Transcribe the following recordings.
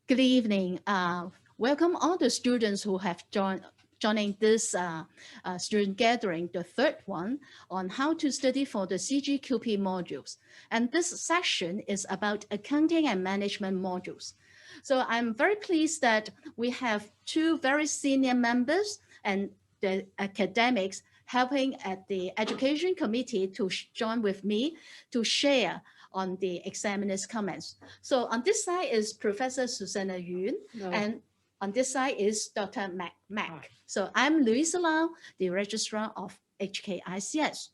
Good evening. Welcome all the students who have joining this student gathering, the third one on how to study for the CGQP modules. And this session is about accounting and management modules. So I'm very pleased that we have two very senior members and the academics helping at the education committee to join with me to share on the examiner's comments. So on this side is Professor Susana Yuen, and on this side is Dr. Mac. So I'm Louisa Lau, the registrar of HKICS.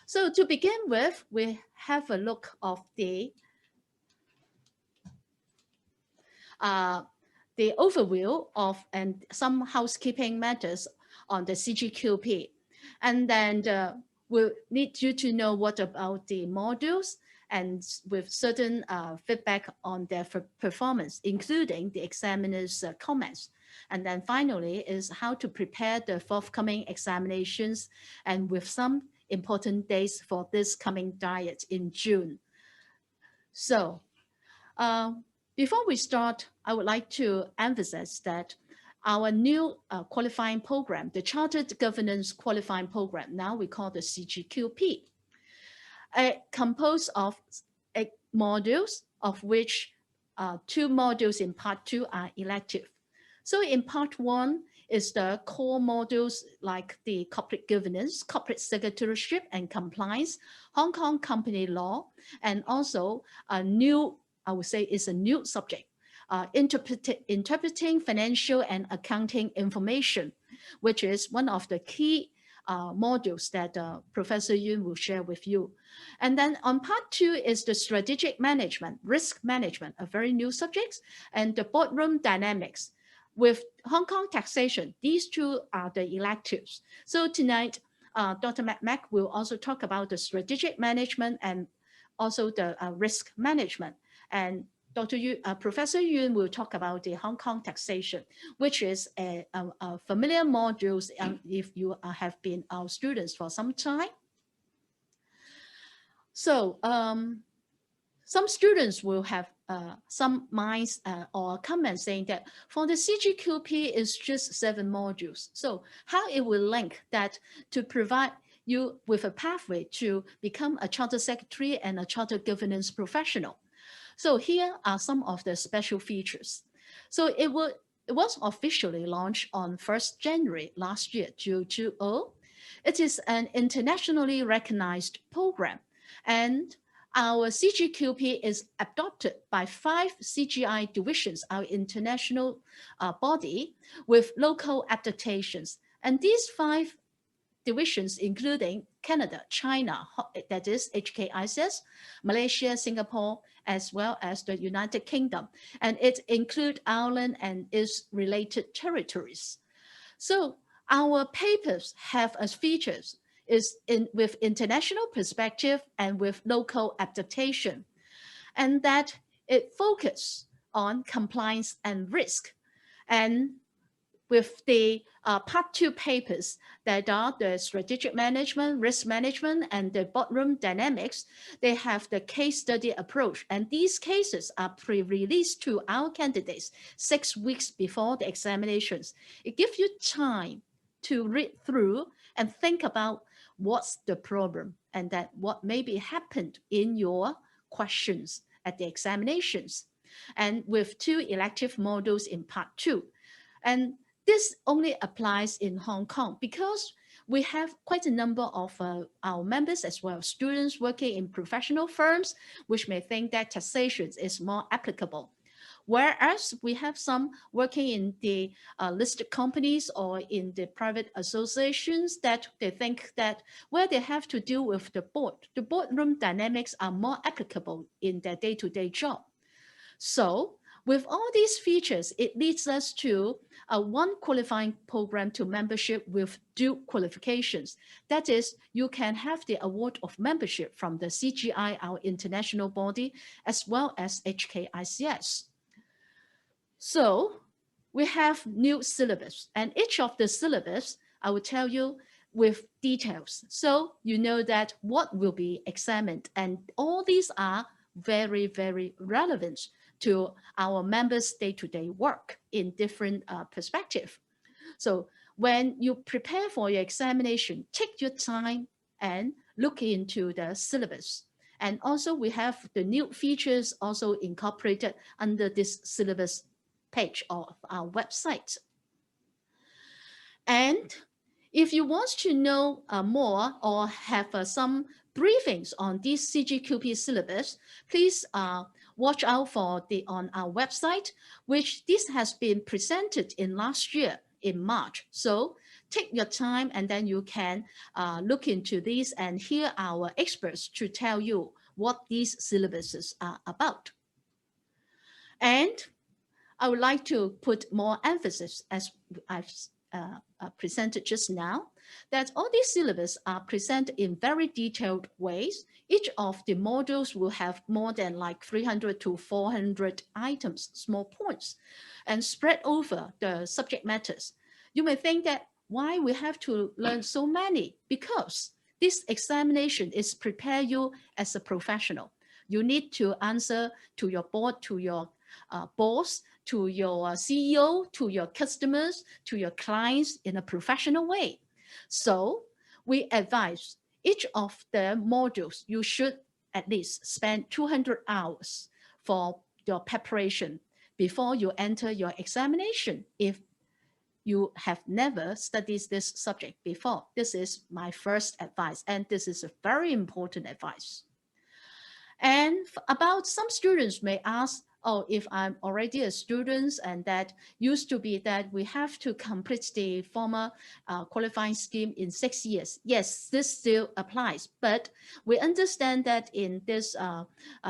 So to begin with, we have a look of uh, the overview of and some housekeeping matters on the CGQP. And then we'll need you to know what about the modules and with certain feedback on their performance, including the examiner's comments. And then finally is how to prepare the forthcoming examinations and with some important dates for this coming diet in June. So uh, before we start, I would like to emphasize that our new qualifying program, the Chartered Governance Qualifying Program, now we call the CGQP, composed of 8 modules, of which 2 modules in part 2 are elective. So in part 1 is the core modules like the corporate governance, corporate secretaryship and compliance, Hong Kong company law, and also a new, I would say is a new subject, interpreting financial and accounting information, which is one of the key modules that Professor Yuen will share with you. And then on part 2 is the strategic management, risk management, a very new subject, and the boardroom dynamics. With Hong Kong taxation, these two are the electives. So tonight, Dr. Mac will also talk about the strategic management and also the risk management. And Professor Yuen will talk about the Hong Kong taxation, which is a familiar module if you have been our students for some time. So some students will have some minds or comments saying that for the CGQP is just 7 modules. So how it will link that to provide you with a pathway to become a charter secretary and a charter governance professional. So here are some of the special features. So it was officially launched on 1st January last year, 2020. It is an internationally recognized program, and our CGQP is adopted by 5 CGI divisions, our international body, with local adaptations. And these 5 divisions including Canada, China, that is HKICS, Malaysia, Singapore, as well as the United Kingdom. And it includes Ireland and its related territories. So our papers have as features is with international perspective and with local adaptation, and that it focuses on compliance and risk. And with the part 2 papers that are the strategic management, risk management, and the boardroom dynamics, they have the case study approach. And these cases are pre-released to our candidates 6 weeks before the examinations. It gives you time to read through and think about what's the problem and that what maybe happened in your questions at the examinations. And with 2 elective modules in part 2. And this only applies in Hong Kong because we have quite a number of our members as well, students working in professional firms, which may think that taxation is more applicable. Whereas we have some working in the listed companies or in the private associations that they think that where they have to deal with the boardroom dynamics are more applicable in their day-to-day job. So with all these features, it leads us to one qualifying program to membership with due qualifications. That is, you can have the award of membership from the CGI, our international body, as well as HKICS. So we have new syllabus, and each of the syllabus, I will tell you with details. So you know that what will be examined, and all these are very, very relevant to our members' day-to-day work in different perspective. So when you prepare for your examination, take your time and look into the syllabus. And also we have the new features also incorporated under this syllabus page of our website. And if you want to know more or have some briefings on this CGQP syllabus, please watch out for on our website, which this has been presented in last year in March. So take your time and then you can look into this and hear our experts to tell you what these syllabuses are about. And I would like to put more emphasis, as I've presented just now, that all these syllabus are presented in very detailed ways. Each of the modules will have more than like 300 to 400 items, small points, and spread over the subject matters. You may think that why we have to learn so many? Because this examination is prepare you as a professional. You need to answer to your board, to your boss, to your CEO, to your customers, to your clients in a professional way. So we advise each of the modules, you should at least spend 200 hours for your preparation before you enter your examination. If you have never studied this subject before, this is my first advice, and this is a very important advice. And about some students may ask, oh, if I'm already a student and that used to be that we have to complete the former qualifying scheme in 6 years. Yes, this still applies, but we understand that in this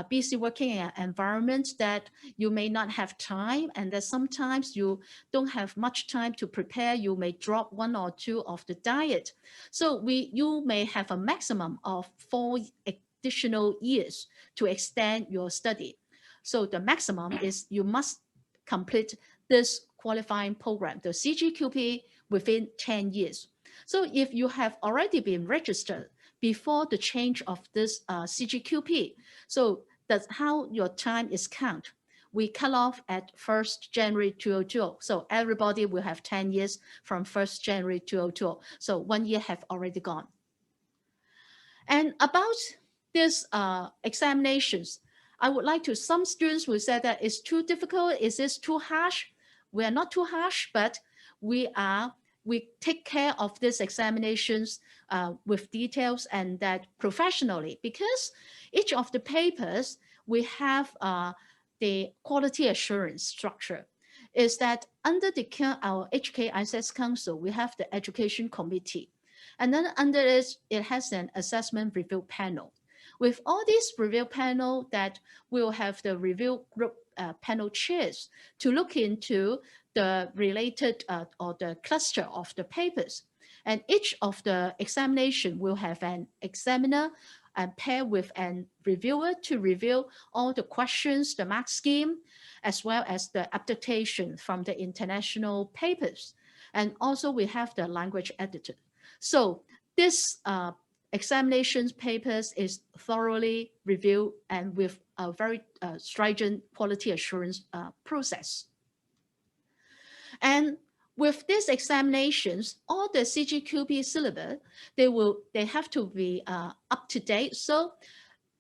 busy working environment that you may not have time and that sometimes you don't have much time to prepare. You may drop 1 or 2 of the diet. So you may have a maximum of 4 additional years to extend your study. So the maximum is you must complete this qualifying program, the CGQP, within 10 years. So if you have already been registered before the change of this CGQP, so that's how your time is counted. We cut off at 1st January 2020. So everybody will have 10 years from 1st January 2020. So 1 year have already gone. And about these examinations, I would like to, some students will say that it's too difficult, is this too harsh? We are not too harsh, but we take care of these examinations with details and that professionally, because each of the papers we have the quality assurance structure is that under our HKISS Council, we have the education committee. And then under it has an assessment review panel. With all these review panel that will have the review group panel chairs to look into the related or the cluster of the papers. And each of the examination will have an examiner and pair with an reviewer to review all the questions, the mark scheme, as well as the adaptation from the international papers. And also we have the language editor. So this examinations papers is thoroughly reviewed and with a very stringent quality assurance process. And with these examinations, all the CGQP syllabus, they have to be up to date. So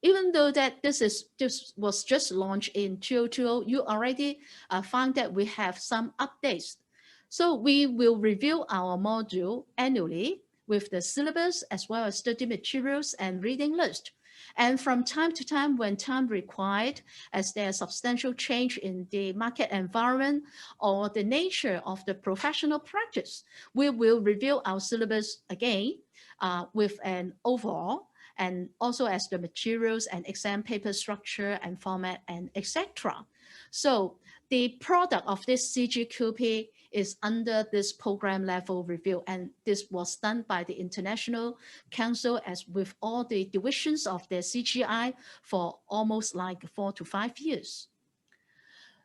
even though that this was just launched in 2020, you already found that we have some updates. So we will review our module annually with the syllabus as well as study materials and reading list. And from time to time, when time required, as there's substantial change in the market environment or the nature of the professional practice, we will review our syllabus again with an overall, and also as the materials and exam paper structure and format and etc. So the product of this CGQP is under this program level review, and this was done by the International Council as with all the divisions of the CGI for almost like 4 to 5 years.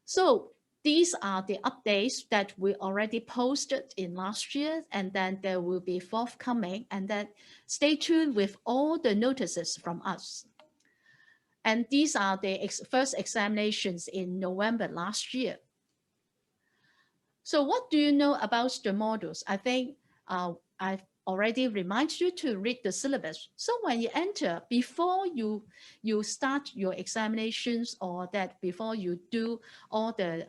So these are the updates that we already posted in last year, and then there will be forthcoming, and then stay tuned with all the notices from us. And these are the first examinations in November last year. So what do you know about the modules? I think I've already reminded you to read the syllabus. So when you enter, before you start your examinations, or that before you do all the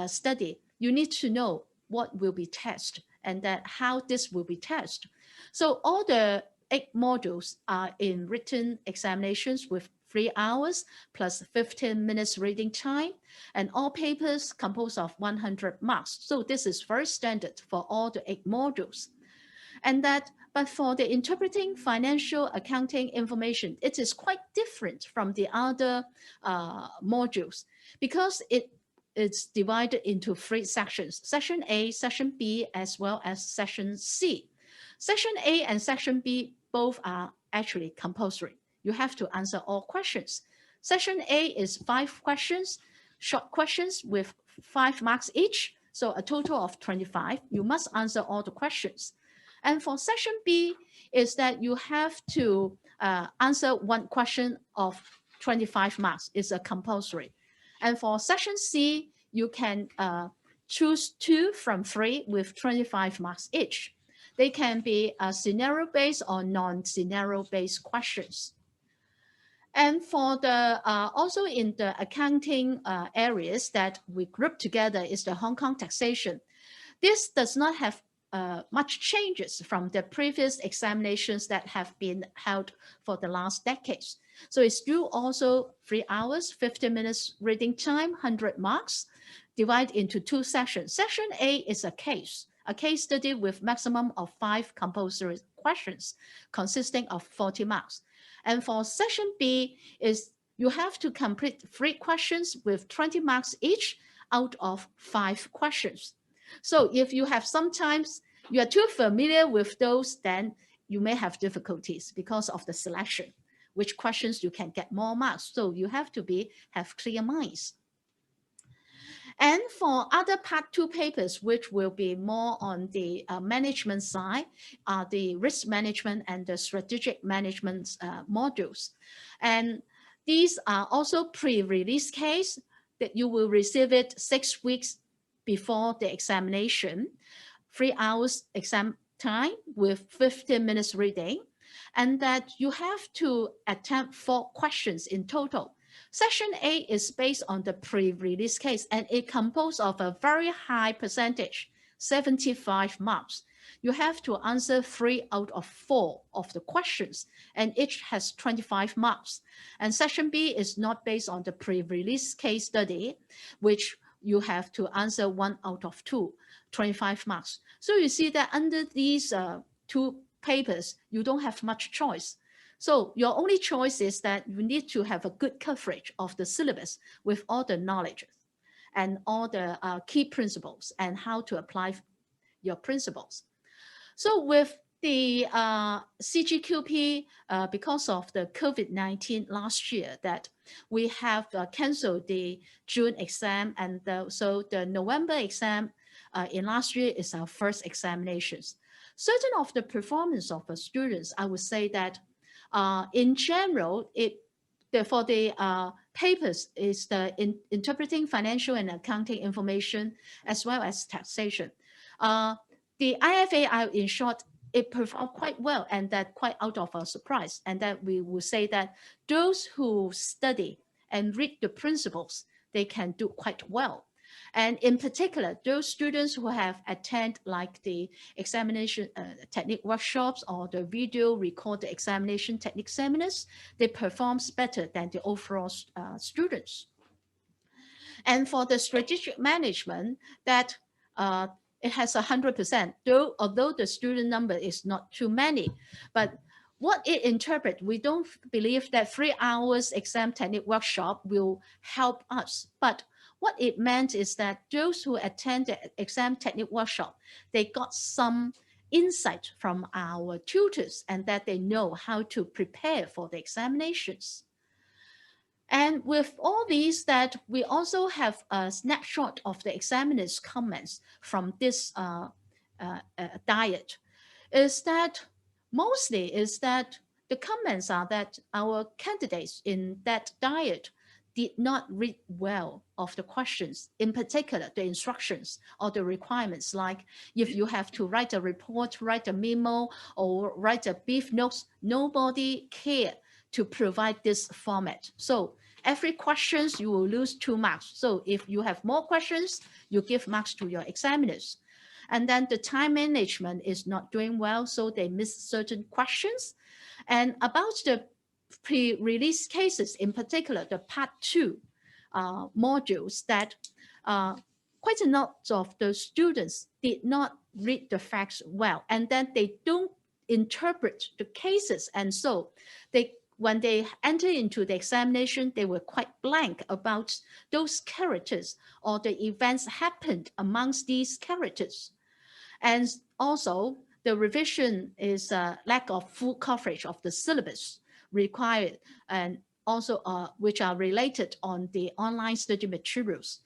study, you need to know what will be tested and that how this will be tested. So all the 8 modules are in written examinations with 3 hours plus 15 minutes reading time, and all papers composed of 100 marks. So this is very standard for all the 8 modules. And that, but for the interpreting financial accounting information, it is quite different from the other modules, because it's divided into 3 sections: Section A, Section B, as well as Section C. Section A and Section B both are actually compulsory. You have to answer all questions. Section A is 5 questions, short questions with 5 marks each, so a total of 25. You must answer all the questions. And for Section B is that you have to answer 1 question of 25 marks. It's a compulsory. And for Section C, you can choose 2 from 3 with 25 marks each. They can be scenario-based or non-scenario-based questions. And for the also in the accounting areas that we group together is the Hong Kong taxation. This does not have much changes from the previous examinations that have been held for the last decades. So it's still also 3 hours, 50 minutes reading time, 100 marks, divided into 2 sections. Section A is a case study with maximum of 5 compulsory questions consisting of 40 marks. And for Section B is you have to complete 3 questions with 20 marks each out of 5 questions. So if you have sometimes you are too familiar with those, then you may have difficulties because of the selection, which questions you can get more marks. So you have to have clear minds. And for other part 2 papers, which will be more on the management side, are the risk management and the strategic management modules. And these are also pre-release case that you will receive it 6 weeks before the examination, 3 hours exam time with 15 minutes reading, and that you have to attempt 4 questions in total. Section A is based on the pre-release case, and it composed of a very high percentage, 75 marks. You have to answer 3 out of 4 of the questions, and each has 25 marks. And Section B is not based on the pre-release case study, which you have to answer 1 out of 2, 25 marks. So you see that under these 2 papers, you don't have much choice. So your only choice is that you need to have a good coverage of the syllabus with all the knowledge and all the key principles and how to apply your principles. So with the CGQP, because of the COVID-19 last year, that we have canceled the June exam, and so the November exam in last year is our first examinations. Certain of the performance of the students, I would say that in general, for the papers is the interpreting financial and accounting information as well as taxation. The IFA, in short, it performed quite well, and that quite out of our surprise. And that we will say that those who study and read the principles, they can do quite well. And in particular, those students who have attended like the examination technique workshops or the video record the examination technique seminars, they perform better than the overall students. And for the strategic management, that it has 100%, although the student number is not too many, but what it interprets, we don't believe that 3 hours exam technique workshop will help us. But what it meant is that those who attend the exam technique workshop, they got some insight from our tutors, and that they know how to prepare for the examinations. And with all these, that we also have a snapshot of the examiner's comments from this diet, is that mostly is that the comments are that our candidates in that diet did not read well of the questions, in particular the instructions or the requirements, like if you have to write a report, write a memo, or write a brief notes, nobody cared to provide this format. So every questions you will lose 2 marks. So if you have more questions, you give marks to your examiners. And then the time management is not doing well, so they miss certain questions. And about the pre-release cases, in particular, the part 2 modules, that quite a lot of the students did not read the facts well, and then they don't interpret the cases. And so when they enter into the examination, they were quite blank about those characters or the events happened amongst these characters. And also, the revision is a lack of full coverage of the syllabus required, and also which are related on the online study materials.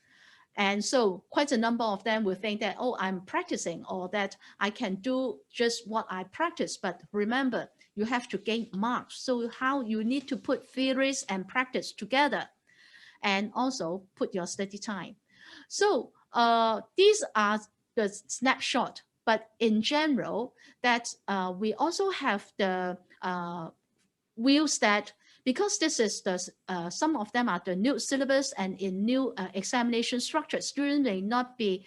And so quite a number of them will think that, oh, I'm practicing, or that I can do just what I practice. But remember, you have to gain marks. So how you need to put theories and practice together, and also put your study time. So these are the snapshot. But in general, that we also have the views that, because this is the some of them are the new syllabus and in new examination structure, students may not be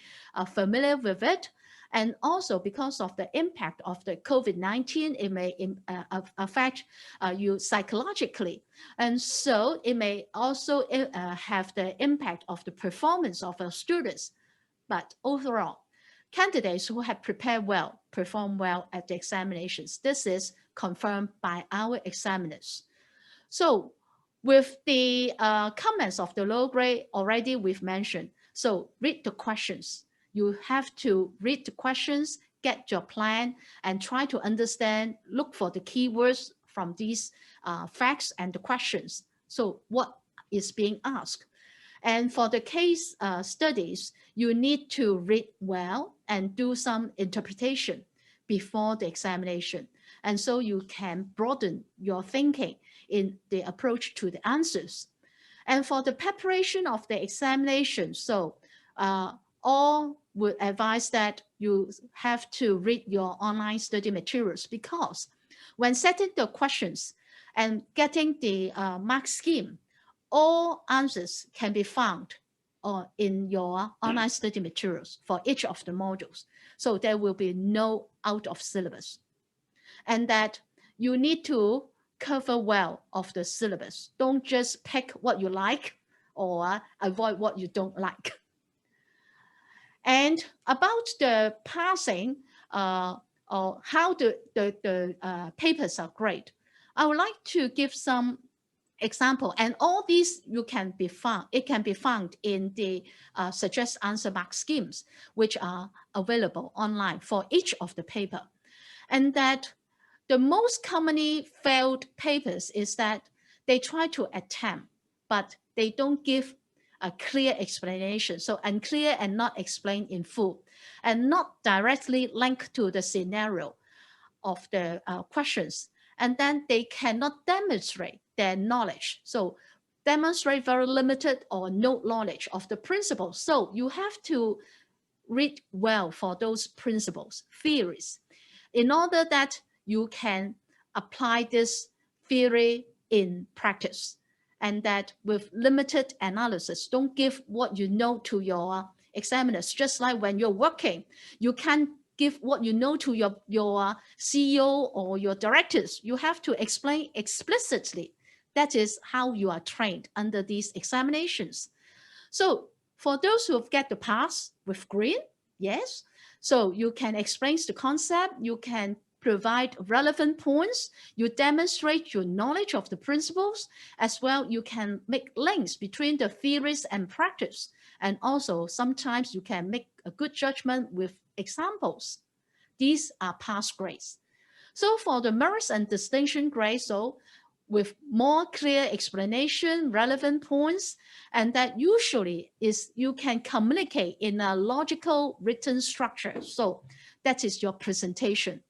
familiar with it. And also because of the impact of the COVID-19, it may affect you psychologically. And so it may also have the impact of the performance of our students. But overall, candidates who have prepared well perform well at the examinations. This is confirmed by our examiners. So with the comments of the low grade already we've mentioned. So read the questions. You have to read the questions, get your plan, and try to understand, look for the keywords from these facts and the questions. So what is being asked? And for the case studies, you need to read well and do some interpretation before the examination. And so you can broaden your thinking in the approach to the answers. And for the preparation of the examination, so all would advise that you have to read your online study materials, because when setting the questions and getting the mark scheme, all answers can be found in your online study materials for each of the modules. So there will be no out of syllabus. And that you need to cover well of the syllabus. Don't just pick what you like or avoid what you don't like. And about the passing or how the papers are graded, I would like to give some example, and all these it can be found in the suggest answer mark schemes, which are available online for each of the paper. And that the most commonly failed papers is that they try to attempt, but they don't give a clear explanation. So unclear and not explained in full, and not directly linked to the scenario of the questions. And then they cannot demonstrate their knowledge. So demonstrate very limited or no knowledge of the principles. So you have to read well for those principles, theories, in order that you can apply this theory in practice. And that with limited analysis, don't give what you know to your examiners. Just like when you're working, you can't give what you know to your CEO or your directors. You have to explain explicitly. That is how you are trained under these examinations. So for those who get the pass with green, yes. So you can explain the concept, you can provide relevant points, you demonstrate your knowledge of the principles, as well you can make links between the theories and practice. And also sometimes you can make a good judgment with examples. These are pass grades. So for the merits and distinction grades, so with more clear explanation, relevant points, and that usually is you can communicate in a logical written structure. So that is your presentation.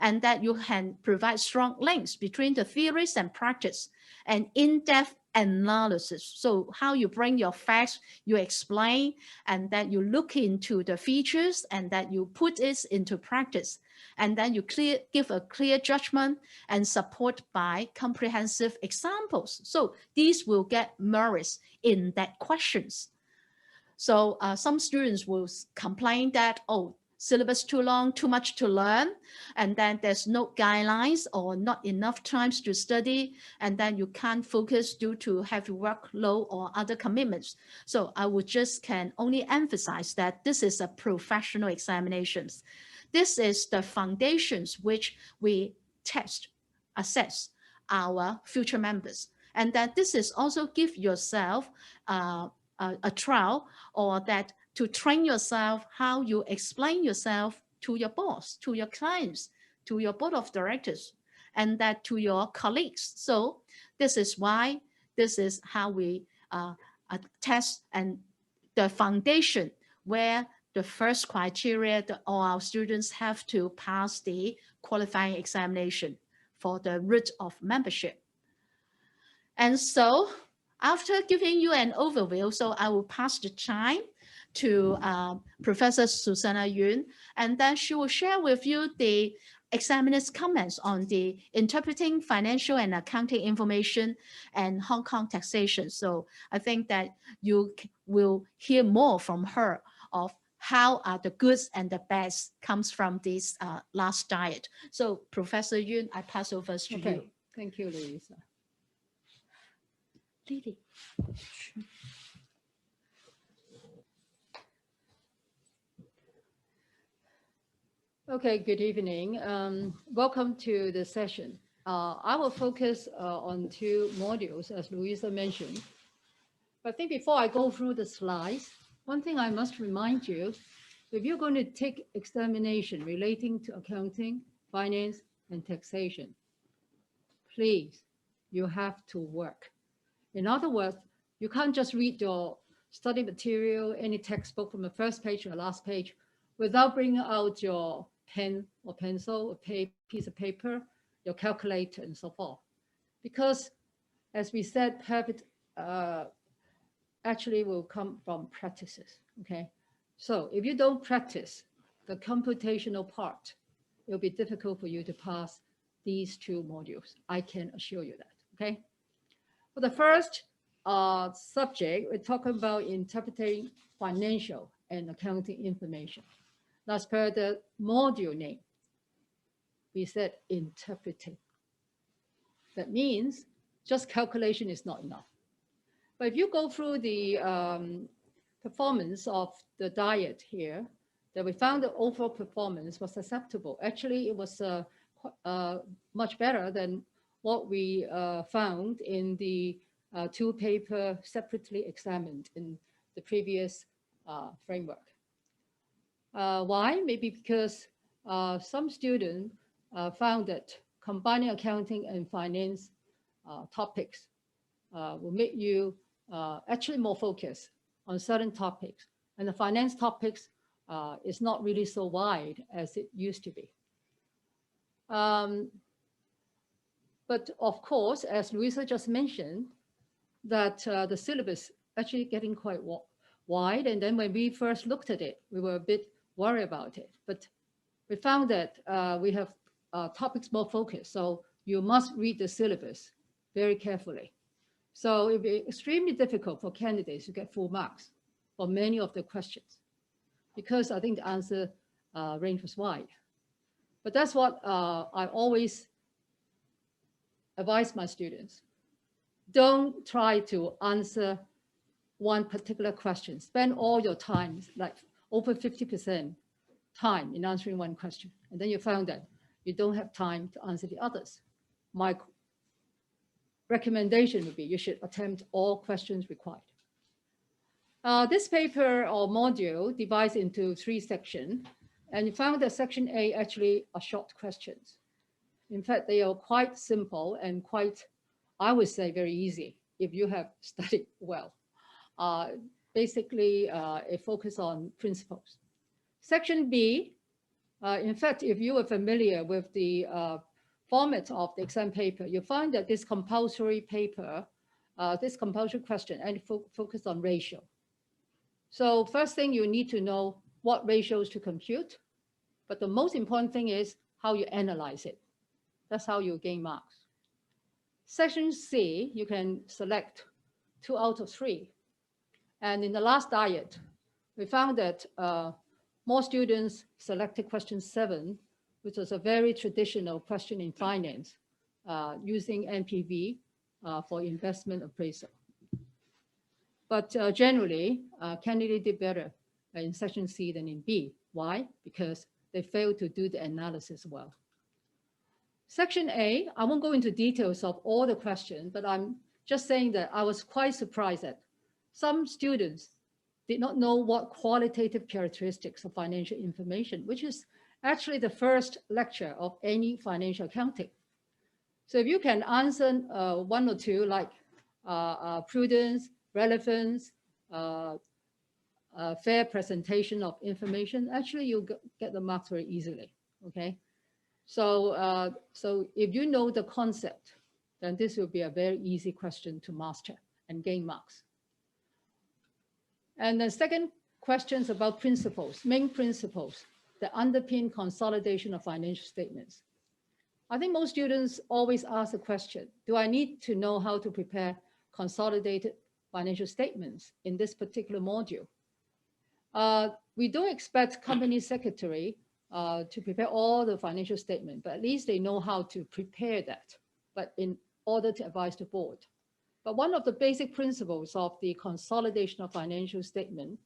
and that you can provide strong links between the theories and practice and in-depth analysis. So how you bring your facts, you explain, and then you look into the features and that you put it into practice. And then you give a clear judgment and support by comprehensive examples. So these will get merits in that questions. So some students will complain that, oh, syllabus too long, too much to learn, and then there's no guidelines or not enough times to study, and then you can't focus due to heavy workload or other commitments. So I would just can only emphasize that this is a professional examinations. This is the foundations which we test, assess our future members. And that this is also give yourself a trial, or that to train yourself how you explain yourself to your boss, to your clients, to your board of directors, and that to your colleagues. So this is why this is how we test, and the foundation where the first criteria that all our students have to pass the qualifying examination for the route of membership. And so after giving you an overview, so I will pass the time to Professor Susana Yuen, and then she will share with you the examiner's comments on the interpreting financial and accounting information and Hong Kong taxation. So I think that you will hear more from her of how the goods and the bads comes from this last diet. So Professor Yuen, I pass over to you. Thank you, Louisa. Lily. Okay, good evening. Welcome to the session. I will focus on two modules, as Louisa mentioned. But I think before I go through the slides, one thing I must remind you, if you're going to take examination relating to accounting, finance, and taxation, please, you have to work. In other words, you can't just read your study material, any textbook from the first page to the last page, without bringing out your pen or pencil, a piece of paper, your calculator, and so forth. Because, as we said, habit actually will come from practices, okay? So if you don't practice the computational part, it'll be difficult for you to pass these two modules. I can assure you that, okay? For the first subject, we're talking about interpreting financial and accounting information. That's per the module name. We said interpreting. That means just calculation is not enough. But if you go through the performance of the diet here, that we found the overall performance was acceptable. Actually, it was much better than what we found in the two paper separately examined in the previous framework. Why? Maybe because some students found that combining accounting and finance topics will make you actually more focused on certain topics. And the finance topics is not really so wide as it used to be. But of course, as Louisa just mentioned, that the syllabus actually getting quite wide. And then when we first looked at it, we were a bit worried about it. But we found that we have topics more focused. So you must read the syllabus very carefully. So it'll be extremely difficult for candidates to get full marks for many of the questions, because I think the answer range was wide. But that's what I always advise my students. Don't try to answer one particular question. Spend all your time, like over 50% time in answering one question. And then you found that you don't have time to answer the others. My recommendation would be you should attempt all questions required. This paper or module divides into 3 sections, and you found that section A actually are short questions. In fact, they are quite simple and quite, I would say, very easy if you have studied well. Basically, a focus on principles. Section B In fact, if you are familiar with the format of the exam paper, you find that this compulsory paper, this compulsory question, and focus on ratio. So first thing, you need to know what ratios to compute, but the most important thing is how you analyze it. That's how you gain marks. Section C, you can select 2 out of 3. And in the last diet, we found that more students selected question 7, which was a very traditional question in finance, using NPV for investment appraisal. But generally, candidate did better in section C than in B. Why? Because they failed to do the analysis well. Section A, I won't go into details of all the questions, but I'm just saying that I was quite surprised that some students did not know what qualitative characteristics of financial information, which is actually the first lecture of any financial accounting. So if you can answer 1 or 2, like prudence, relevance, fair presentation of information, actually you get the marks very easily, okay? So, so if you know the concept, then this will be a very easy question to master and gain marks. And the second question is about principles, main principles that underpin consolidation of financial statements. I think most students always ask the question, do I need to know how to prepare consolidated financial statements in this particular module? We don't expect company secretary to prepare all the financial statement, but at least they know how to prepare that, but in order to advise the board. But one of the basic principles of the consolidation of financial statement,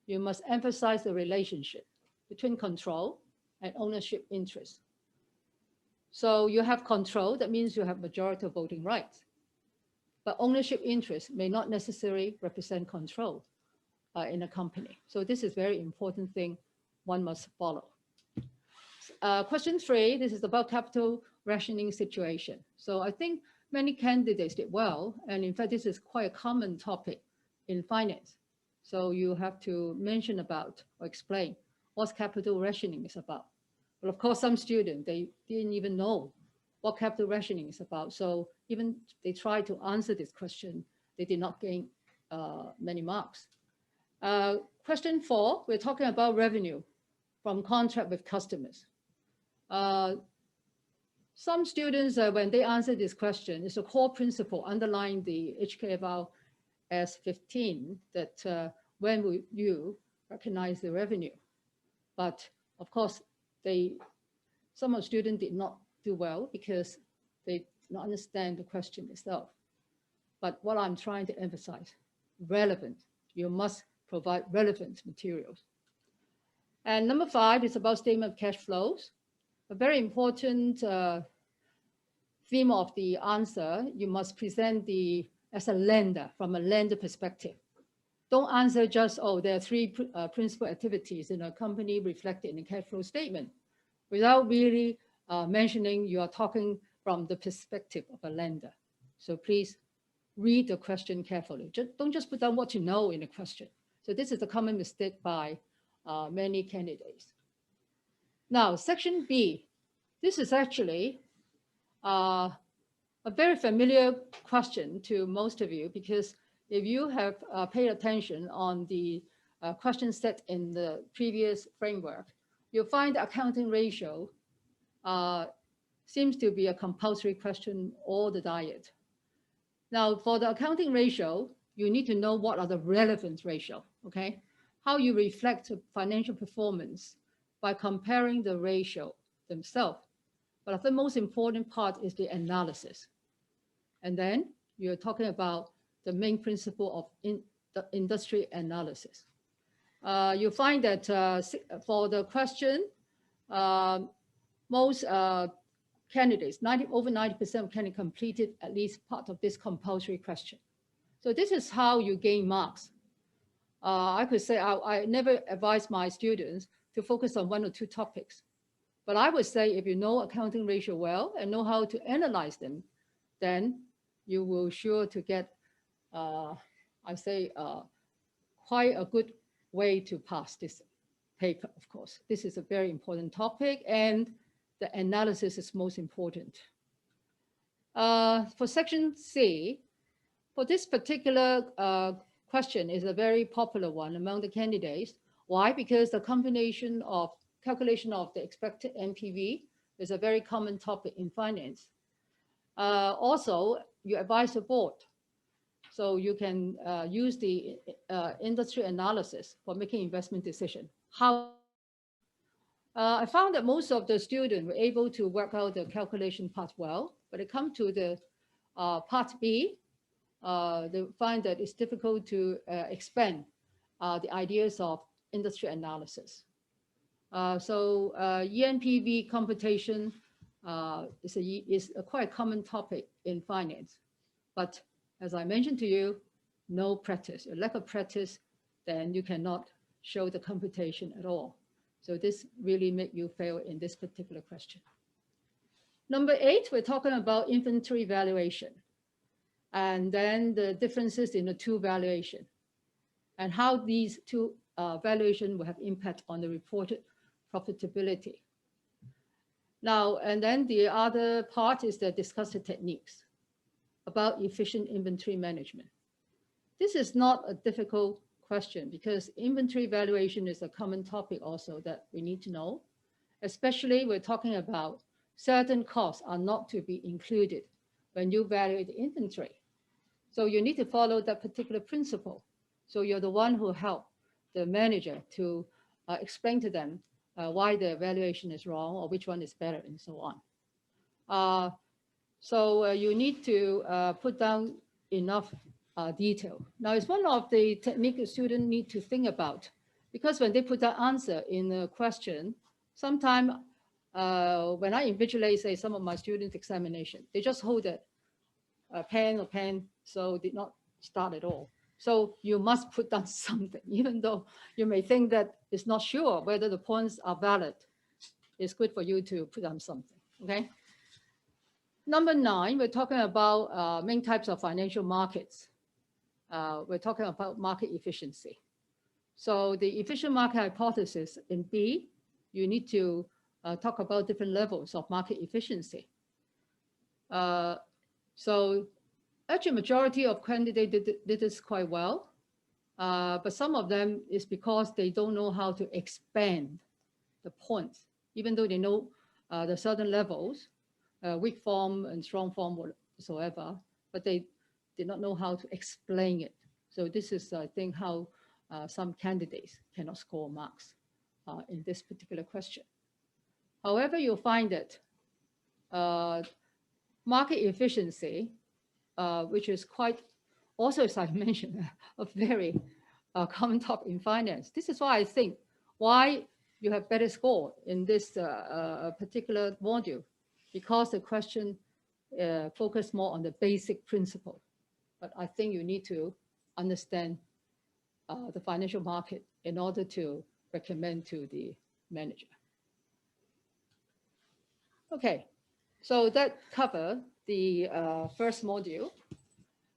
you must emphasize the relationship between control and ownership interest. So you have control, that means you have majority of voting rights. But ownership interest may not necessarily represent control in a company. So this is a very important thing one must follow. Question 3, this is about capital rationing situation. So I think many candidates did well. And in fact, this is quite a common topic in finance. So you have to mention about or explain what capital rationing is about. But of course, some students, they didn't even know what capital rationing is about. So even they tried to answer this question, they did not gain many marks. Question 4, we're talking about revenue from contract with customers. Some students, when they answer this question, it's a core principle underlying the HKFR S15 that when will you recognize the revenue? But of course, some of the students did not do well because they did not understand the question itself. But what I'm trying to emphasize, relevant. You must provide relevant materials. And number 5 is about statement of cash flows. A very important theme of the answer, you must present as a lender, from a lender perspective. Don't answer just, oh, there are 3 principal activities in a company reflected in the cash flow statement, without really mentioning you are talking from the perspective of a lender. So please read the question carefully. Don't just put down what you know in the question. So this is a common mistake by many candidates. Now, section B. This is actually a very familiar question to most of you, because if you have paid attention on the question set in the previous framework, you'll find the accounting ratio seems to be a compulsory question all the diet. Now, for the accounting ratio, you need to know what are the relevant ratio, okay? How you reflect financial performance by comparing the ratio themselves. But I think the most important part is the analysis. And then you're talking about the main principle of the industry analysis. You find that for the question, most candidates, over 90% of candidates completed at least part of this compulsory question. So this is how you gain marks. I could say I never advise my students to focus on 1 or 2 topics. But I would say if you know accounting ratio well and know how to analyze them, then you will sure to get, I say, quite a good way to pass this paper, of course. This is a very important topic, and the analysis is most important. For section C, for this particular question is a very popular one among the candidates. Why? Because the combination of calculation of the expected NPV is a very common topic in finance. Also, you advise the board. So you can use the industry analysis for making investment decision. How? I found that most of the students were able to work out the calculation part well, but it comes to the part B, they find that it's difficult to expand the ideas of industry analysis. So ENPV computation is a quite common topic in finance. But as I mentioned to you, no practice. A lack of practice, then you cannot show the computation at all. So this really make you fail in this particular question. Number 8, we're talking about inventory valuation, and then the differences in the two valuation, and how these two valuation will have impact on the reported profitability. Now, and then the other part is the discuss the techniques about efficient inventory management. This is not a difficult question because inventory valuation is a common topic also that we need to know, especially we're talking about certain costs are not to be included when you value the inventory. So you need to follow that particular principle. So you're the one who help the manager to explain to them why the valuation is wrong or which one is better and so on. So you need to put down enough detail. Now, it's one of the techniques a student need to think about, because when they put that answer in a question, sometimes when I invigilate, say, some of my students' examination, they just hold a pen, so did not start at all. So you must put down something, even though you may think that it's not sure whether the points are valid. It's good for you to put down something, okay? Number 9, we're talking about main types of financial markets. We're talking about market efficiency. So the efficient market hypothesis in B, you need to talk about different levels of market efficiency. So actually, majority of candidates did this quite well, but some of them is because they don't know how to expand the points, even though they know the certain levels, weak form and strong form whatsoever, but they did not know how to explain it. So this is, I think, how some candidates cannot score marks in this particular question. However, you'll find that market efficiency, which is quite, also as I mentioned, a very common topic in finance. This is why I think why you have better score in this particular module, because the question focus more on the basic principle. But I think you need to understand the financial market in order to recommend to the manager. Okay, so that covers the first module.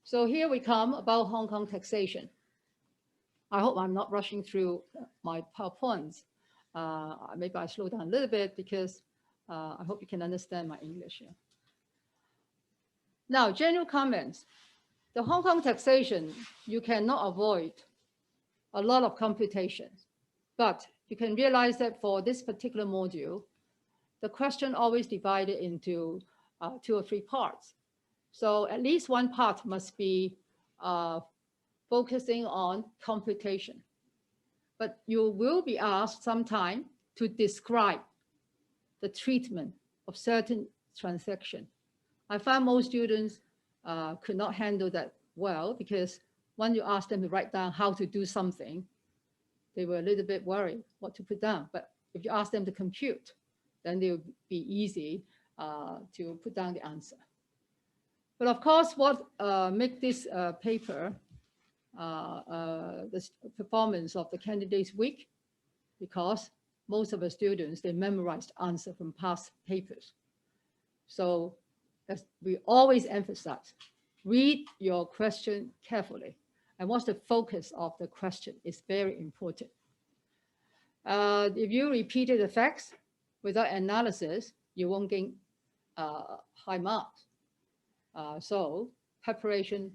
So here we come about Hong Kong taxation. I hope I'm not rushing through my PowerPoints. Maybe I slow down a little bit because I hope you can understand my English here. Now, general comments. The Hong Kong taxation, you cannot avoid a lot of computations, but you can realize that for this particular module, the question always divided into 2 or 3 parts. So at least one part must be focusing on computation. But you will be asked sometime to describe the treatment of certain transaction. I found most students could not handle that well, because when you ask them to write down how to do something, they were a little bit worried what to put down. But if you ask them to compute, then it will be easy to put down the answer. But of course, what make this paper, the performance of the candidates weak, because most of the students, they memorized answer from past papers. So as we always emphasize, read your question carefully. And what's the focus of the question is very important. If you repeated the facts without analysis, you won't gain high marks. So preparation,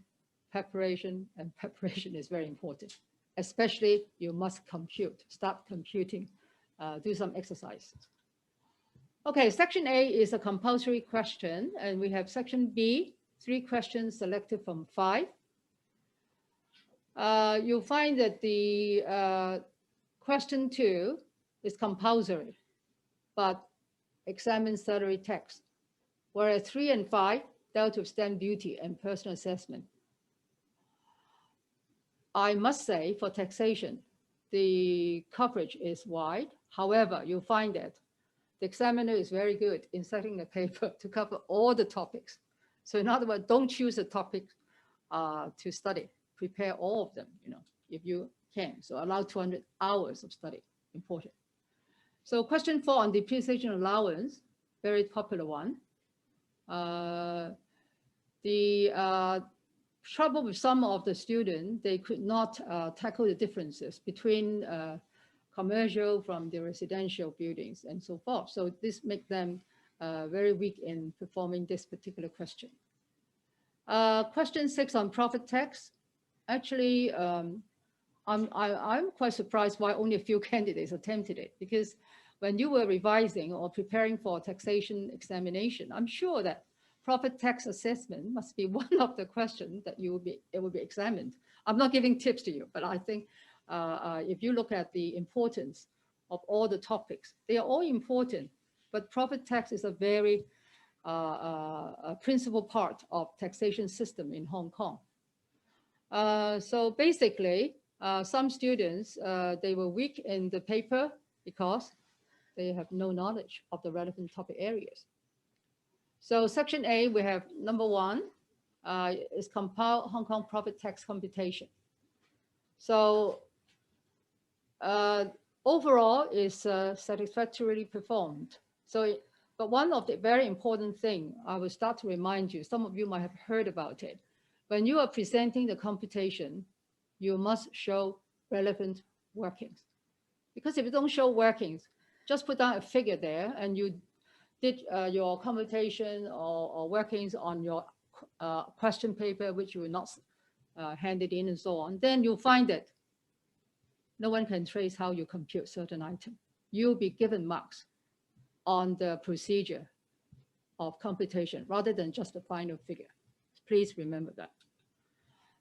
and preparation is very important. Especially you must compute, start computing, do some exercise. Okay, section A is a compulsory question, and we have section B, 3 questions selected from 5. You'll find that the question 2 is compulsory, but examines salary tax, whereas 3 and 5 dealt with stamp duty and personal assessment. I must say for taxation, the coverage is wide. However, you'll find that the examiner is very good in setting the paper to cover all the topics. So in other words, don't choose a topic to study. Prepare all of them, if you can. So allow 200 hours of study, important. So question 4 on depreciation allowance, very popular one. The trouble with some of the students, they could not tackle the differences between commercial from the residential buildings and so forth. So this makes them very weak in performing this particular question. Question 6 on profit tax. Actually, I'm quite surprised why only a few candidates attempted it, because when you were revising or preparing for taxation examination, I'm sure that profit tax assessment must be one of the questions that it will be examined. I'm not giving tips to you, but I think if you look at the importance of all the topics, they are all important, but profit tax is a very principal part of taxation system in Hong Kong. So basically, some students, they were weak in the paper because they have no knowledge of the relevant topic areas. So section A, we have number 1 is compile Hong Kong profit tax computation. So overall is satisfactorily performed. So, but one of the very important thing, I will start to remind you, some of you might have heard about it. When you are presenting the computation, you must show relevant workings. Because if you don't show workings, just put down a figure there and you did your computation or workings on your question paper, which you will not hand it in and so on, then you'll find that no one can trace how you compute certain item. You'll be given marks on the procedure of computation rather than just the final figure. Please remember that.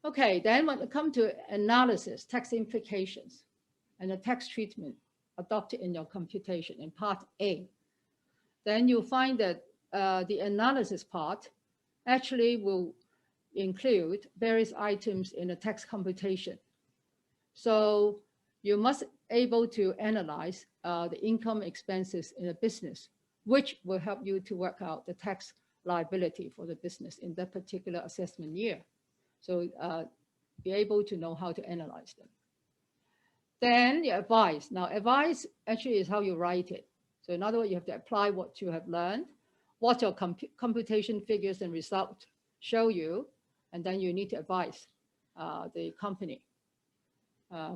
Okay, then when it comes to analysis, tax implications, and the tax treatment adopted in your computation in part A, then you'll find that the analysis part actually will include various items in the tax computation. So you must able to analyze the income expenses in a business, which will help you to work out the tax liability for the business in that particular assessment year. So be able to know how to analyze them. Then your advice. Now, advice actually is how you write it. So in other words, you have to apply what you have learned, what your computation figures and results show you, and then you need to advise the company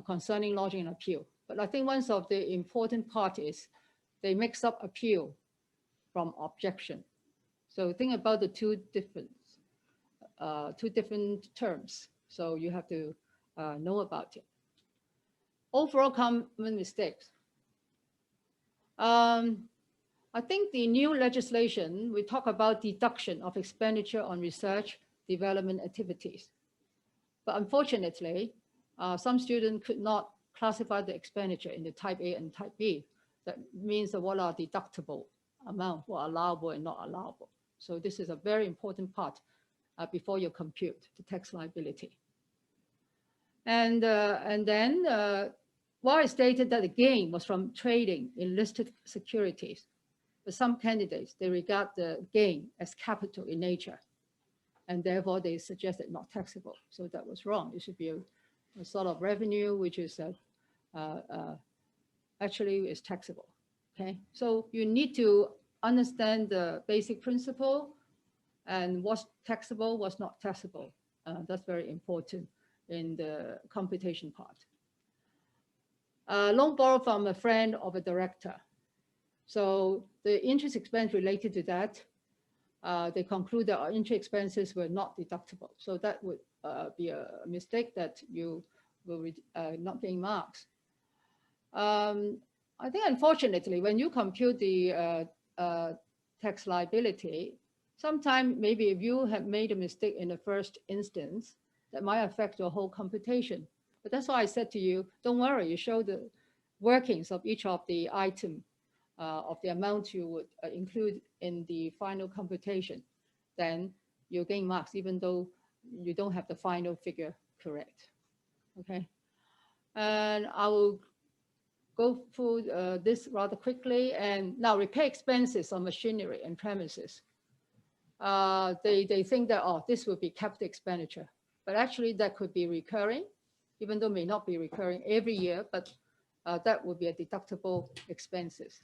concerning lodging an appeal. But I think one of the important part is they mix up appeal from objection. So think about the two different terms. So you have to know about it. Overall common mistakes. I think the new legislation, we talk about deduction of expenditure on research development activities. But unfortunately, some students could not classify the expenditure into type A and type B. That means that what are deductible amount, what are allowable and not allowable. So this is a very important part before you compute the tax liability. And then while I stated that the gain was from trading in listed securities, but some candidates, they regard the gain as capital in nature, and therefore they suggested not taxable. So that was wrong. It should be a sort of revenue, which is actually is taxable. Okay, so you need to understand the basic principle and what's taxable, what's not taxable. That's very important in the computation part. Loan borrowed from a friend of a director. So the interest expense related to that, they conclude that our interest expenses were not deductible. So that would be a mistake that you will not gain marks. I think unfortunately, when you compute the tax liability, sometimes maybe if you have made a mistake in the first instance, that might affect your whole computation. But that's why I said to you, don't worry, you show the workings of each of the item of the amount you would include in the final computation, then you gain marks even though you don't have the final figure correct. Okay, and I will go through this rather quickly. And now repay expenses on machinery and premises. They think that, oh, this would be capital expenditure, but actually that could be recurring, even though it may not be recurring every year, but that would be a deductible expenses.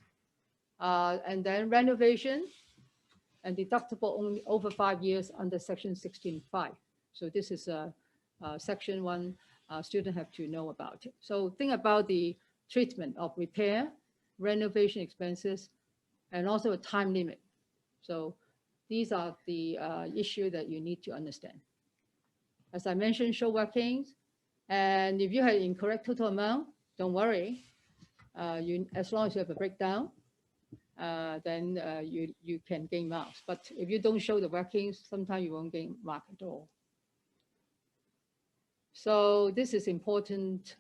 And then renovation and deductible only over 5 years under section 16.5. So this is a section one student have to know about it. So think about the treatment of repair, renovation expenses, and also a time limit. So these are the issue that you need to understand. As I mentioned, show workings. And if you have incorrect total amount, don't worry. As long as you have a breakdown, then you can gain marks. But if you don't show the workings, sometimes you won't gain mark at all. So this is important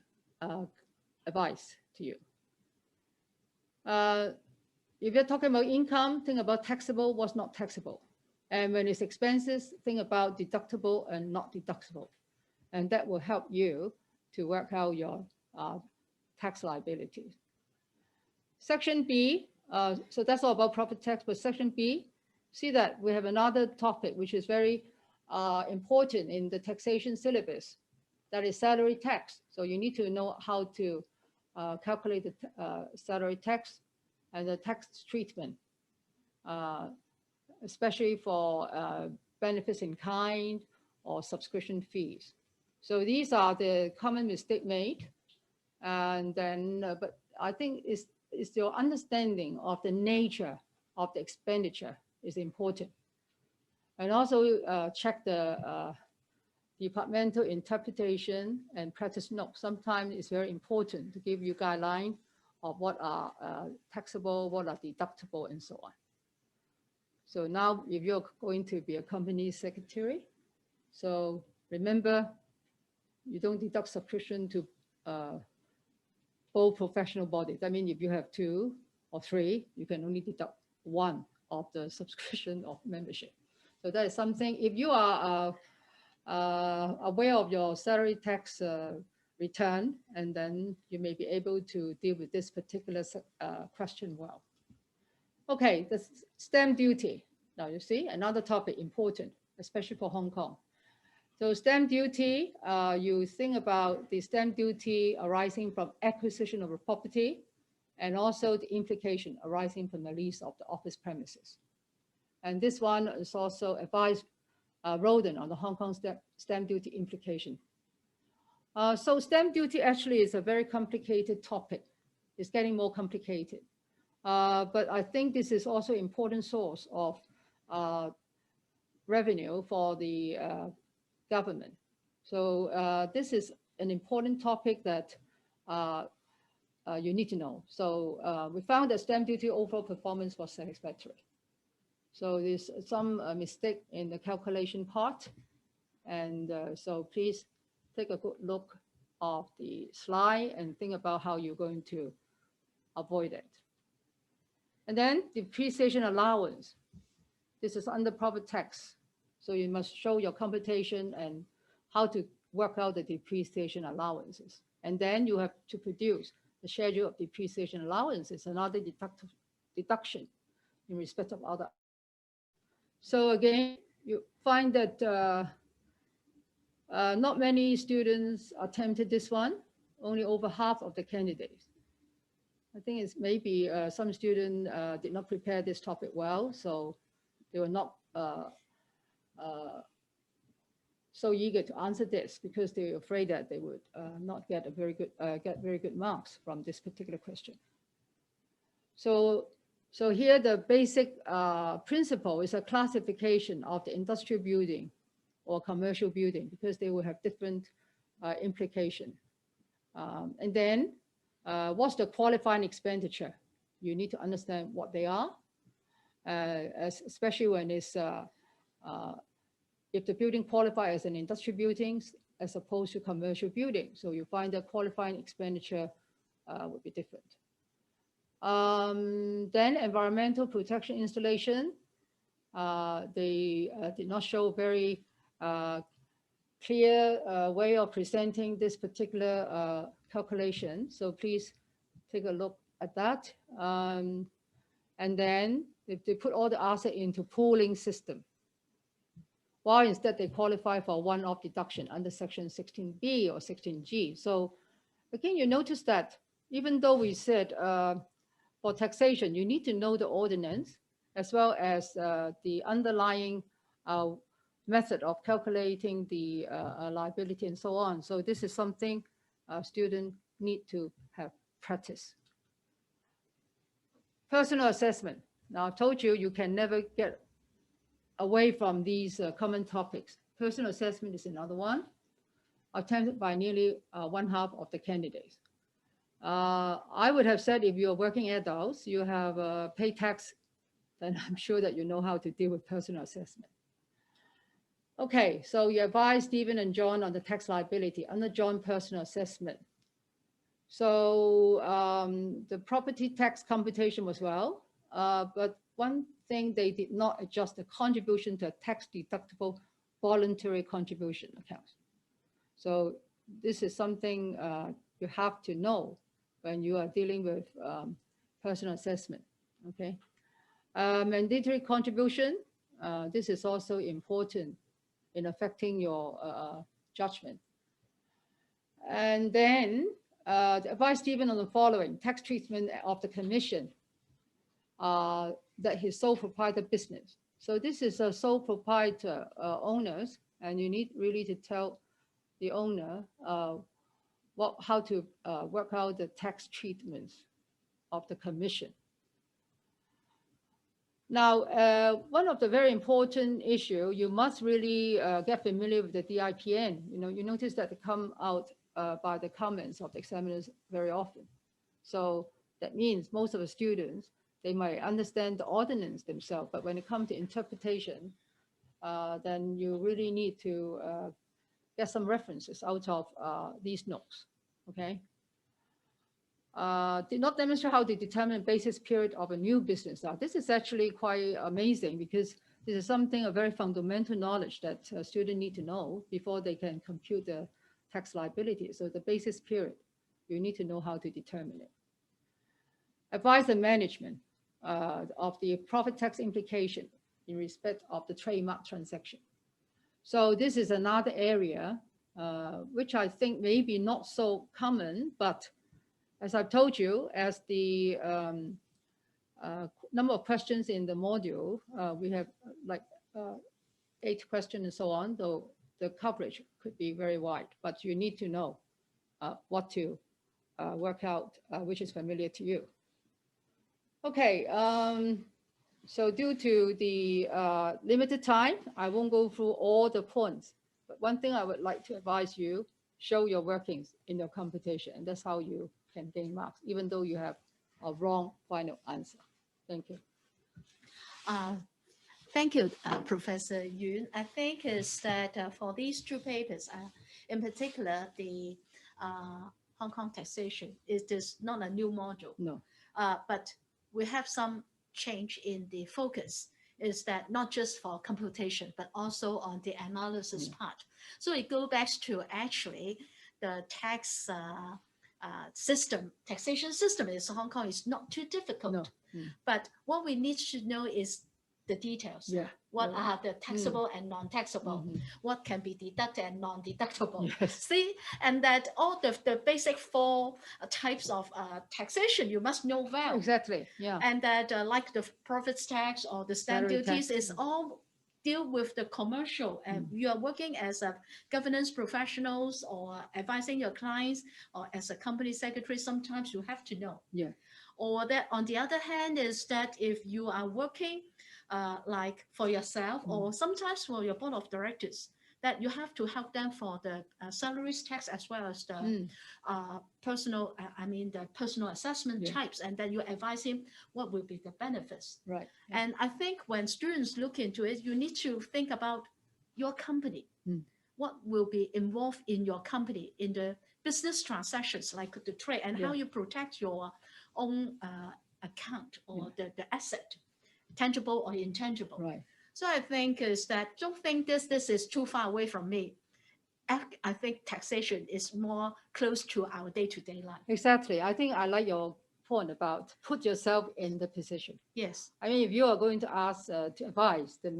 advice to you. If you're talking about income, think about taxable, what's not taxable. And when it's expenses, think about deductible and not deductible. And that will help you to work out your tax liabilities. Section B, so that's all about property tax, but section B, see that we have another topic which is very important in the taxation syllabus, that is salary tax. So you need to know how to calculate the salary tax and the tax treatment, especially for benefits in kind or subscription fees. So these are the common mistake made. And then, but I think it's your understanding of the nature of the expenditure is important. And also check the departmental interpretation and practice note. Sometimes it's very important to give you guideline of what are taxable, what are deductible, and so on. So now if you're going to be a company secretary, so remember, you don't deduct subscription to both professional bodies. I mean, if you have 2 or 3, you can only deduct 1 of the subscription of membership. So that is something, if you are aware of your salary tax return, and then you may be able to deal with this particular question well. Okay, the stamp duty. Now you see, another topic important, especially for Hong Kong. So stamp duty, you think about the stamp duty arising from acquisition of a property, and also the implication arising from the lease of the office premises. And this one is also advised Roden on the Hong Kong stamp duty implication. So stamp duty actually is a very complicated topic. It's getting more complicated. But I think this is also an important source of revenue for the government. So this is an important topic that you need to know. So we found that stamp duty overall performance was satisfactory. So there's some mistake in the calculation part. And so please take a good look of the slide and think about how you're going to avoid it. And then depreciation allowance. This is under property tax. So you must show your computation and how to work out the depreciation allowances. And then you have to produce the schedule of depreciation allowances, another deduction in respect of other. So again, you find that not many students attempted this one, only over half of the candidates. I think it's maybe some students did not prepare this topic well, so they were not so eager to answer this because they're afraid that they would not get very good marks from this particular question. So here the basic principle is a classification of the industrial building or commercial building because they will have different implication. And then what's the qualifying expenditure? You need to understand what they are, especially when it's if the building qualifies as an industrial building as opposed to commercial building. So you find the qualifying expenditure would be different. Then environmental protection installation, they did not show very clear way of presenting this particular calculation. So please take a look at that. And then they put all the assets into pooling system, while instead they qualify for one-off deduction under section 16B or 16G. So again, you notice that even though we said for taxation, you need to know the ordinance as well as the underlying method of calculating the liability and so on. So this is something students need to have practice. Personal assessment. Now, I told you, you can never get away from these common topics. Personal assessment is another one, attempted by nearly one half of the candidates. I would have said if you're working adults, you have paid tax, then I'm sure that you know how to deal with personal assessment. Okay, so you advise Stephen and John on the tax liability under John personal assessment. So the property tax computation was well, but one thing they did not adjust the contribution to a tax deductible voluntary contribution account. So this is something you have to know when you are dealing with personal assessment, okay? Mandatory contribution, this is also important in affecting your judgment. And then advise Stephen on the following: tax treatment of the commission that his sole proprietor business. So this is a sole proprietor owners, and you need really to tell the owner how to work out the tax treatments of the commission. Now, one of the very important issue, you must really get familiar with the DIPN. You notice that they come out by the comments of the examiners very often. So that means most of the students, they might understand the ordinance themselves, but when it comes to interpretation, then you really need to get some references out of these notes, okay? Did not demonstrate how to determine basis period of a new business. Now, this is actually quite amazing because this is something, a very fundamental knowledge that students need to know before they can compute the tax liability. So the basis period, you need to know how to determine it. Advise the management of the profit tax implication in respect of the trademark transaction. So this is another area which I think may be not so common, but as I've told you, as the number of questions in the module, we have like 8 questions and so on, though the coverage could be very wide, but you need to know what to work out, which is familiar to you. Okay, so due to the limited time, I won't go through all the points, but one thing I would like to advise you, show your workings in your computation, and that's how you can gain marks, even though you have a wrong final answer. Thank you. Thank you, Professor Yuen. I think is that for these 2 papers, in particular, the Hong Kong taxation, it is not a new module. No. But we have some change in the focus, is that not just for computation, but also on the analysis part. So it goes back to actually the tax taxation system in Hong Kong is not too difficult. No. But what we need to know is the details. Yeah. What are the taxable and non-taxable? What can be deducted and non-deductible? Yes. See, and that all the basic 4 types of taxation you must know well. Exactly. Yeah. And that like the profits tax or the stamp Salary duties tax. is all deal with the commercial and you are working as a governance professionals or advising your clients or as a company secretary, sometimes you have to know. Yeah. Or that on the other hand is that if you are working like for yourself or sometimes for your board of directors, that you have to help them for the salaries tax as well as the personal, the personal assessment types, and then you advise him what will be the benefits. Right. And I think when students look into it, you need to think about your company. What will be involved in your company in the business transactions like the trade and how you protect your own account or the asset, tangible or intangible. Right. So I think is that don't think this is too far away from me. I think taxation is more close to our day-to-day life. Exactly. I think I like your point about put yourself in the position. Yes. I mean, if you are going to ask to advise the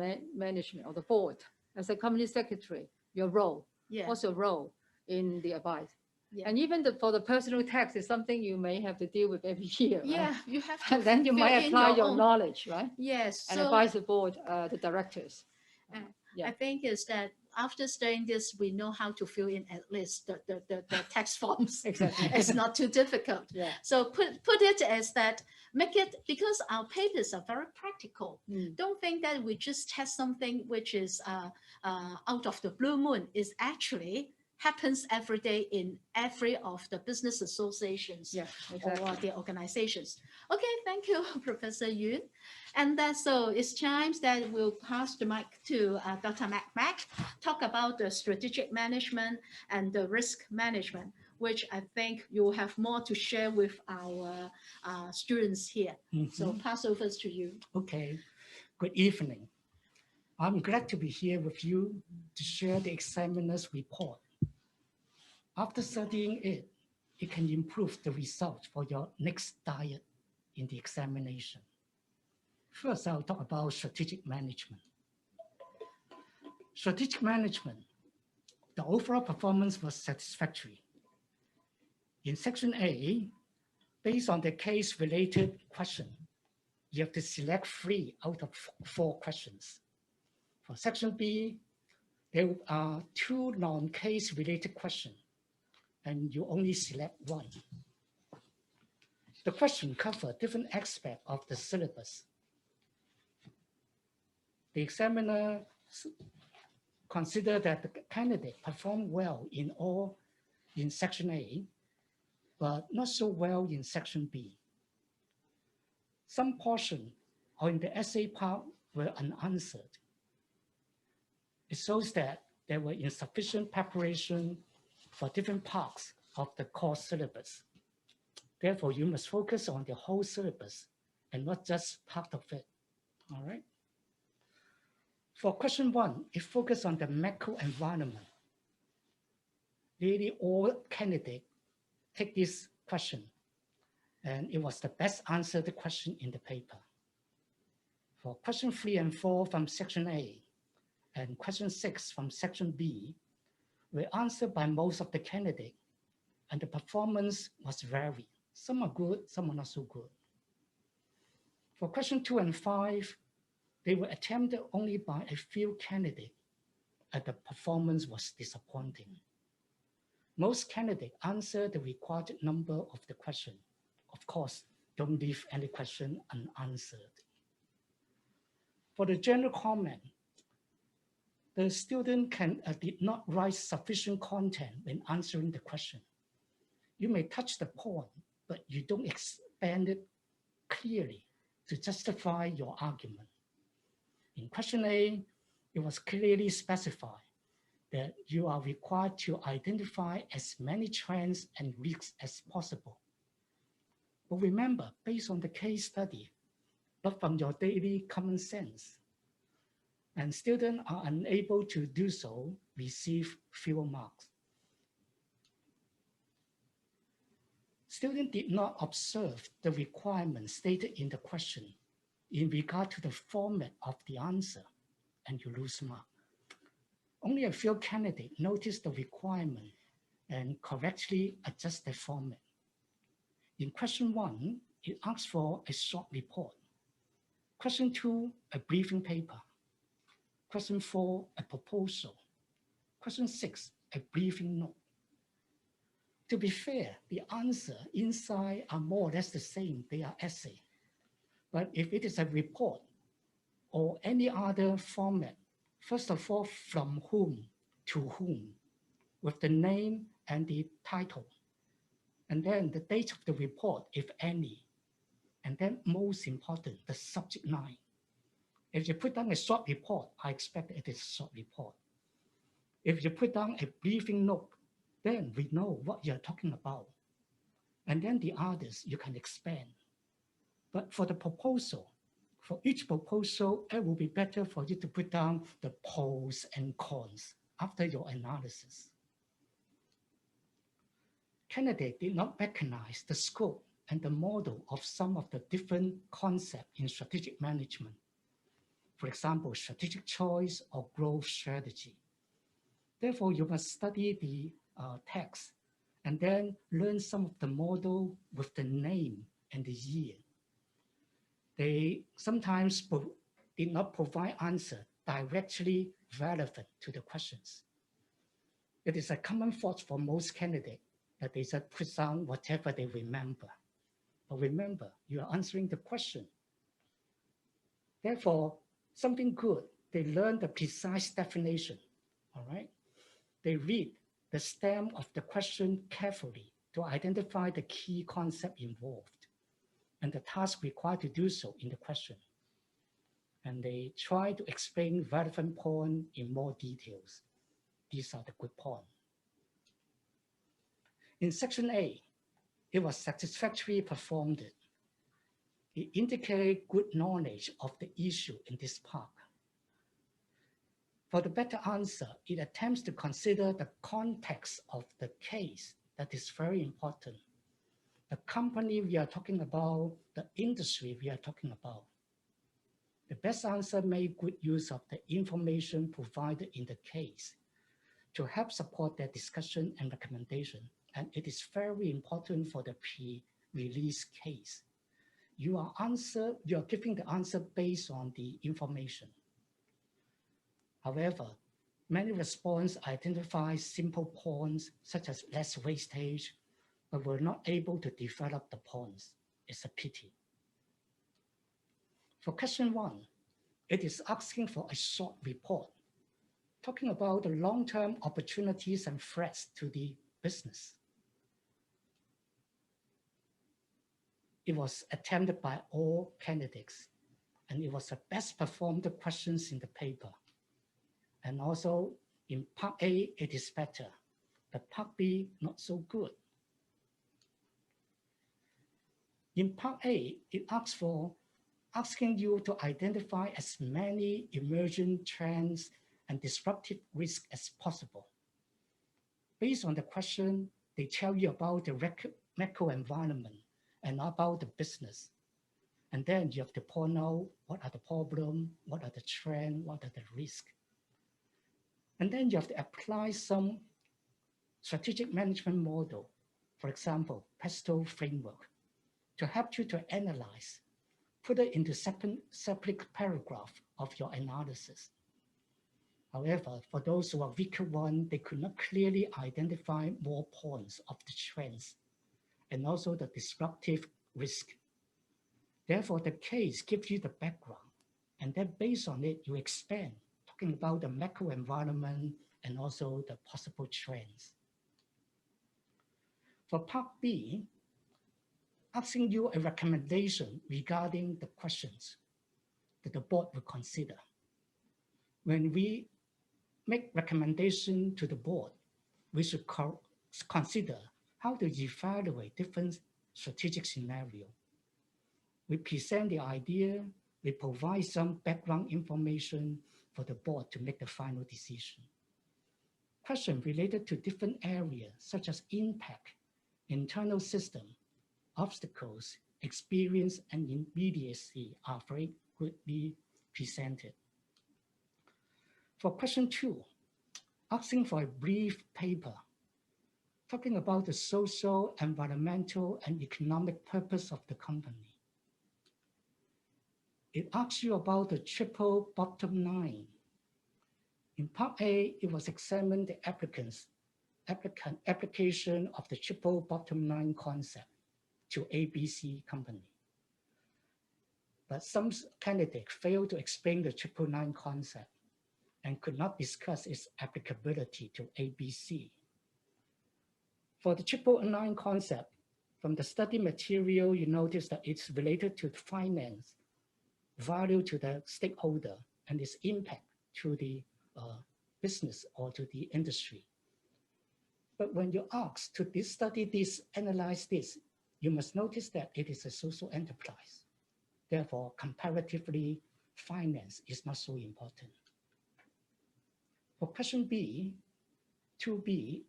management or the board as a company secretary, your role, what's your role in the advice? Yeah. And even for the personal tax is something you may have to deal with every year. Yeah, right? you have to. And then you fill might in apply your own knowledge, right? Yes. And So advise the board, the directors. I think is that after studying this, we know how to fill in at least the tax forms. Exactly. It's not too difficult. Yeah. So put it as that, make it, because our papers are very practical. Don't think that we just test something which is out of the blue moon. Is actually happens every day in every of the business associations or the organizations. Okay, thank you, Professor Yuen. And that's so it's time that we'll pass the mic to Dr. Mac, talk about the strategic management and the risk management, which I think you'll have more to share with our students here. So pass over to you. Okay, good evening. I'm glad to be here with you to share the examiner's report. After studying it, it can improve the result for your next diet in the examination. First, I'll talk about strategic management. Strategic management, the overall performance was satisfactory. In section A, based on the case-related question, you have to select 3 out of 4 questions. For section B, there are 2 non-case related questions, and you only select 1. The question covers different aspects of the syllabus. The examiner considered that the candidate performed well in section A, but not so well in section B. Some portion or in the essay part were unanswered. It shows that there were insufficient preparation for different parts of the course syllabus. Therefore, you must focus on the whole syllabus and not just part of it. All right. For question 1, it focused on the macro environment. Nearly all candidates take this question, and it was the best answered question in the paper. For question 3 and 4 from section A and question 6 from section B were answered by most of the candidates, and the performance was varied. Some are good, some are not so good. For question 2 and 5, they were attempted only by a few candidates, and the performance was disappointing. Most candidates answered the required number of the question. Of course, don't leave any question unanswered. For the general comment, the student did not write sufficient content when answering the question. You may touch the point, but you don't expand it clearly to justify your argument. In question A, it was clearly specified that you are required to identify as many trends and risks as possible. But remember, based on the case study, not from your daily common sense, and students are unable to do so, receive fewer marks. Students did not observe the requirements stated in the question in regard to the format of the answer, and you lose marks. Only a few candidates noticed the requirement and correctly adjust the format. In question 1, it asks for a short report. Question 2, a briefing paper. Question 4, a proposal. Question 6, a briefing note. To be fair, the answer inside are more or less the same. They are essay. But if it is a report or any other format, first of all, from whom to whom, with the name and the title, and then the date of the report, if any, and then most important, the subject line. If you put down a short report, I expect it is a short report. If you put down a briefing note, then we know what you're talking about. And then the others you can expand. But for the proposal, for each proposal, it will be better for you to put down the pros and cons after your analysis. Candidate did not recognize the scope and the model of some of the different concepts in strategic management. For example, strategic choice or growth strategy. Therefore, you must study the text and then learn some of the model with the name and the year. They sometimes did not provide answer directly relevant to the questions. It is a common fault for most candidates that they just put down whatever they remember. But remember, you are answering the question. Therefore, something good, they learn the precise definition, all right? They read the stem of the question carefully to identify the key concept involved and the task required to do so in the question. And they try to explain relevant point in more details. These are the good points. In section A, it was satisfactorily performed. It indicated good knowledge of the issue in this part. For the better answer, it attempts to consider the context of the case. That is very important. The company we are talking about, the industry we are talking about. The best answer made good use of the information provided in the case to help support their discussion and recommendation. And it is very important for the pre-release case. You are giving the answer based on the information. However, many responses identify simple points such as less wastage, but were not able to develop the points. It's a pity. For question 1, it is asking for a short report, talking about the long-term opportunities and threats to the business. It was attempted by all candidates, and it was the best performed questions in the paper. And also in part A, it is better, but part B, not so good. In part A, it asking you to identify as many emerging trends and disruptive risks as possible. Based on the question, they tell you about the macro environment and about the business. And then you have to point out what are the problems, what are the trends, what are the risks. And then you have to apply some strategic management model, for example, PESTO framework, to help you to analyze, put it into separate paragraph of your analysis. However, for those who are weaker one, they could not clearly identify more points of the trends and also the disruptive risk. Therefore, the case gives you the background, and then based on it, you expand, talking about the macro environment and also the possible trends. For part B, asking you a recommendation regarding the questions that the board will consider. When we make recommendation to the board, we should consider how to evaluate different strategic scenarios. We present the idea, we provide some background information for the board to make the final decision. Questions related to different areas such as impact, internal system, obstacles, experience, and immediacy are very greatly presented. For question 2, asking for a brief paper, talking about the social, environmental, and economic purpose of the company. It asks you about the triple bottom line, In Part A, it was examined the application of the triple bottom line concept to ABC company. But some candidates failed to explain the triple line concept and could not discuss its applicability to ABC. For the triple line concept, from the study material, you notice that it's related to finance, value to the stakeholder, and its impact to the business or to the industry. But when you ask to study this, analyze this, you must notice that it is a social enterprise. Therefore, comparatively, finance is not so important. For question B, 2B,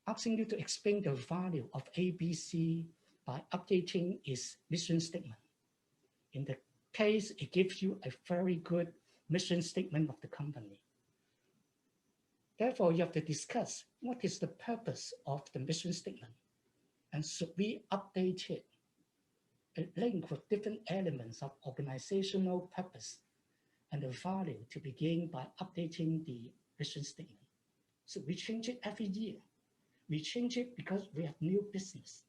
asking you to explain the value of ABC by updating its mission statement. In the case, it gives you a very good mission statement of the company. Therefore, you have to discuss what is the purpose of the mission statement, and should we update it, a link with different elements of organizational purpose and the value to be gained by updating the mission statement. So we change it every year. We change it because we have new business.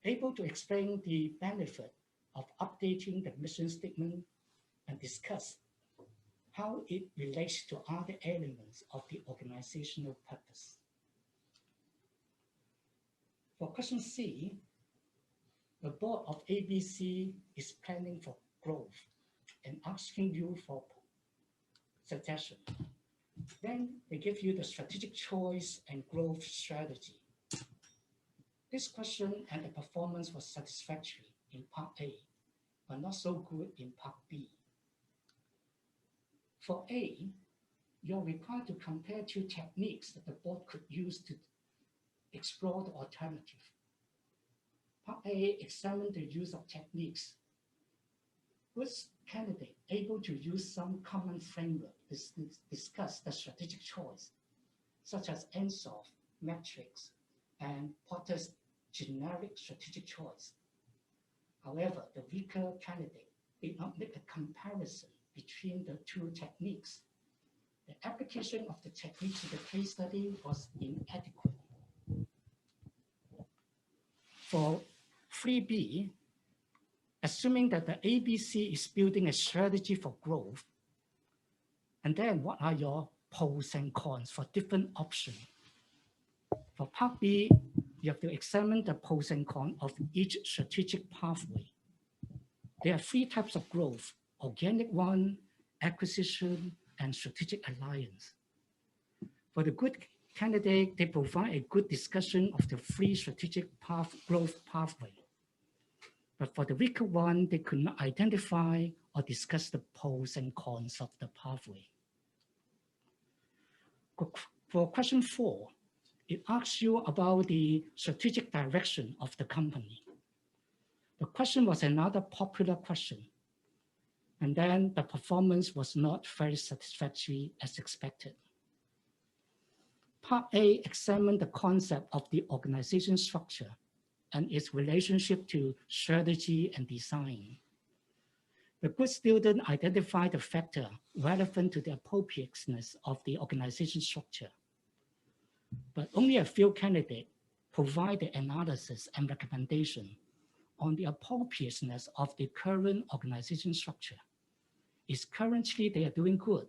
Able to explain the benefit of updating the mission statement and discuss how it relates to other elements of the organizational purpose. For question C, the board of ABC is planning for growth and asking you for suggestion. Then they give you the strategic choice and growth strategy. This question and the performance was satisfactory in Part A, but not so good in Part B. For A, you're required to compare two techniques that the board could use to explore the alternative. Part A examined the use of techniques. Was candidate able to use some common framework to discuss the strategic choice, such as Ansoff, metrics, and Porter's generic strategic choice? However, the weaker candidate did not make a comparison between the two techniques. The application of the technique to the case study was inadequate. For 3B, assuming that the ABC is building a strategy for growth, and then what are your pros and cons for different options? For Part B, you have to examine the pros and cons of each strategic pathway. There are three types of growth: organic one, acquisition, and strategic alliance. For the good candidate, they provide a good discussion of the three strategic growth pathway. But for the weaker one, they could not identify or discuss the pros and cons of the pathway. For question 4, it asks you about the strategic direction of the company. The question was another popular question. And then the performance was not very satisfactory as expected. Part A examined the concept of the organization structure and its relationship to strategy and design. The good student identified the factor relevant to the appropriateness of the organization structure. But only a few candidates provide the analysis and recommendation on the appropriateness of the current organization structure. Is currently they are doing good?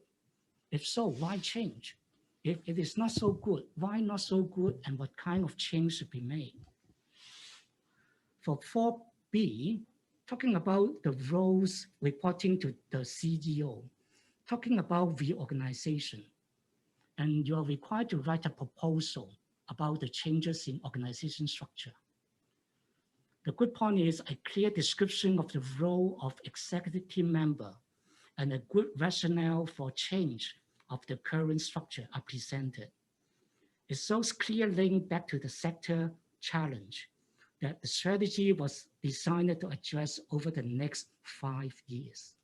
If so, why change? If it is not so good, why not so good, and what kind of change should be made? For 4B, talking about the roles reporting to the CGO, talking about reorganization, and you are required to write a proposal about the changes in organization structure. The good point is a clear description of the role of executive team member and a good rationale for change of the current structure are presented. It shows clear link back to the sector challenge that the strategy was designed to address over the next 5 years.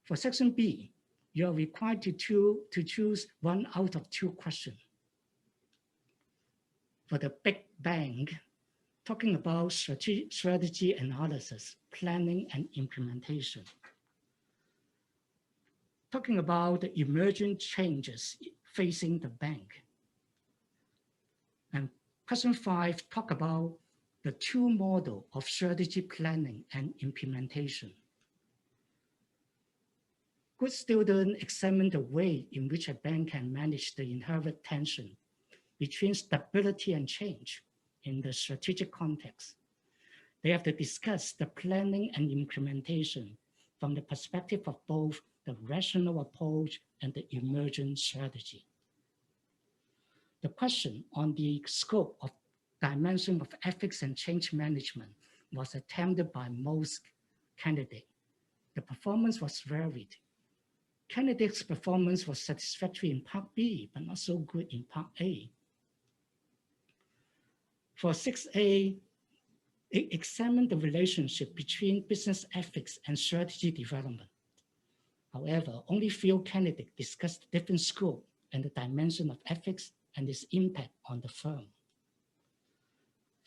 For section B, you are required to choose 1 out of 2 questions. For the big bang, talking about strategy analysis, planning, and implementation. talking about the emergent changes facing the bank. And question 5 talk about the two model of strategy planning and implementation. Good students examine the way in which a bank can manage the inherent tension between stability and change in the strategic context. They have to discuss the planning and implementation from the perspective of both the rational approach and the emergent strategy. The question on the scope of dimension of ethics and change management was attempted by most candidates. The performance was varied. Candidates' performance was satisfactory in Part B, but not so good in Part A. For 6A, it examined the relationship between business ethics and strategy development. However, only few candidates discussed the different scope and the dimension of ethics and its impact on the firm.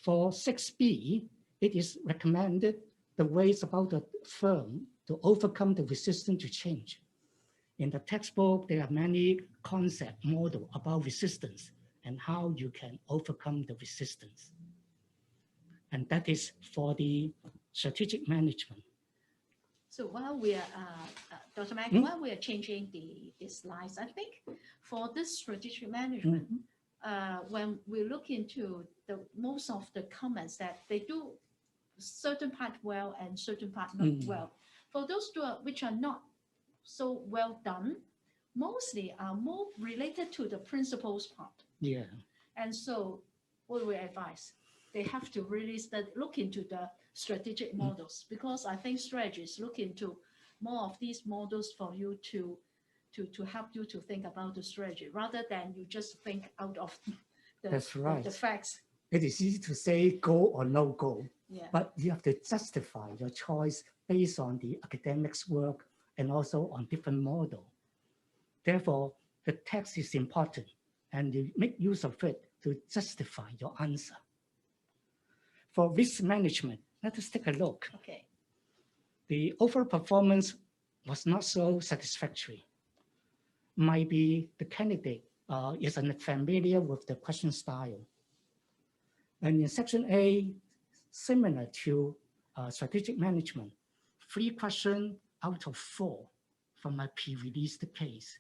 For 6B, it is recommended the ways about the firm to overcome the resistance to change. In the textbook, there are many concept models about resistance and how you can overcome the resistance. And that is for the strategic management. So while we are, Dr. Mack, while we are changing the slides, I think for this strategic management, when we look into the most of the comments that they do certain part well and certain part not well. For those two which are not so well done, mostly are more related to the principles part. Yeah. And so what we advise, they have to really look into the strategic models, because I think strategists look into more of these models for you to help you to think about the strategy rather than you just think out of That's right. the facts. It is easy to say go or no go, Yeah. but you have to justify your choice based on the academics work and also on different model. Therefore, the text is important and you make use of it to justify your answer. For risk management, let us take a look. Okay. The overall performance was not so satisfactory. Might be the candidate is unfamiliar with the question style. And in section A, similar to strategic management, 3 questions out of 4 from a pre-released case.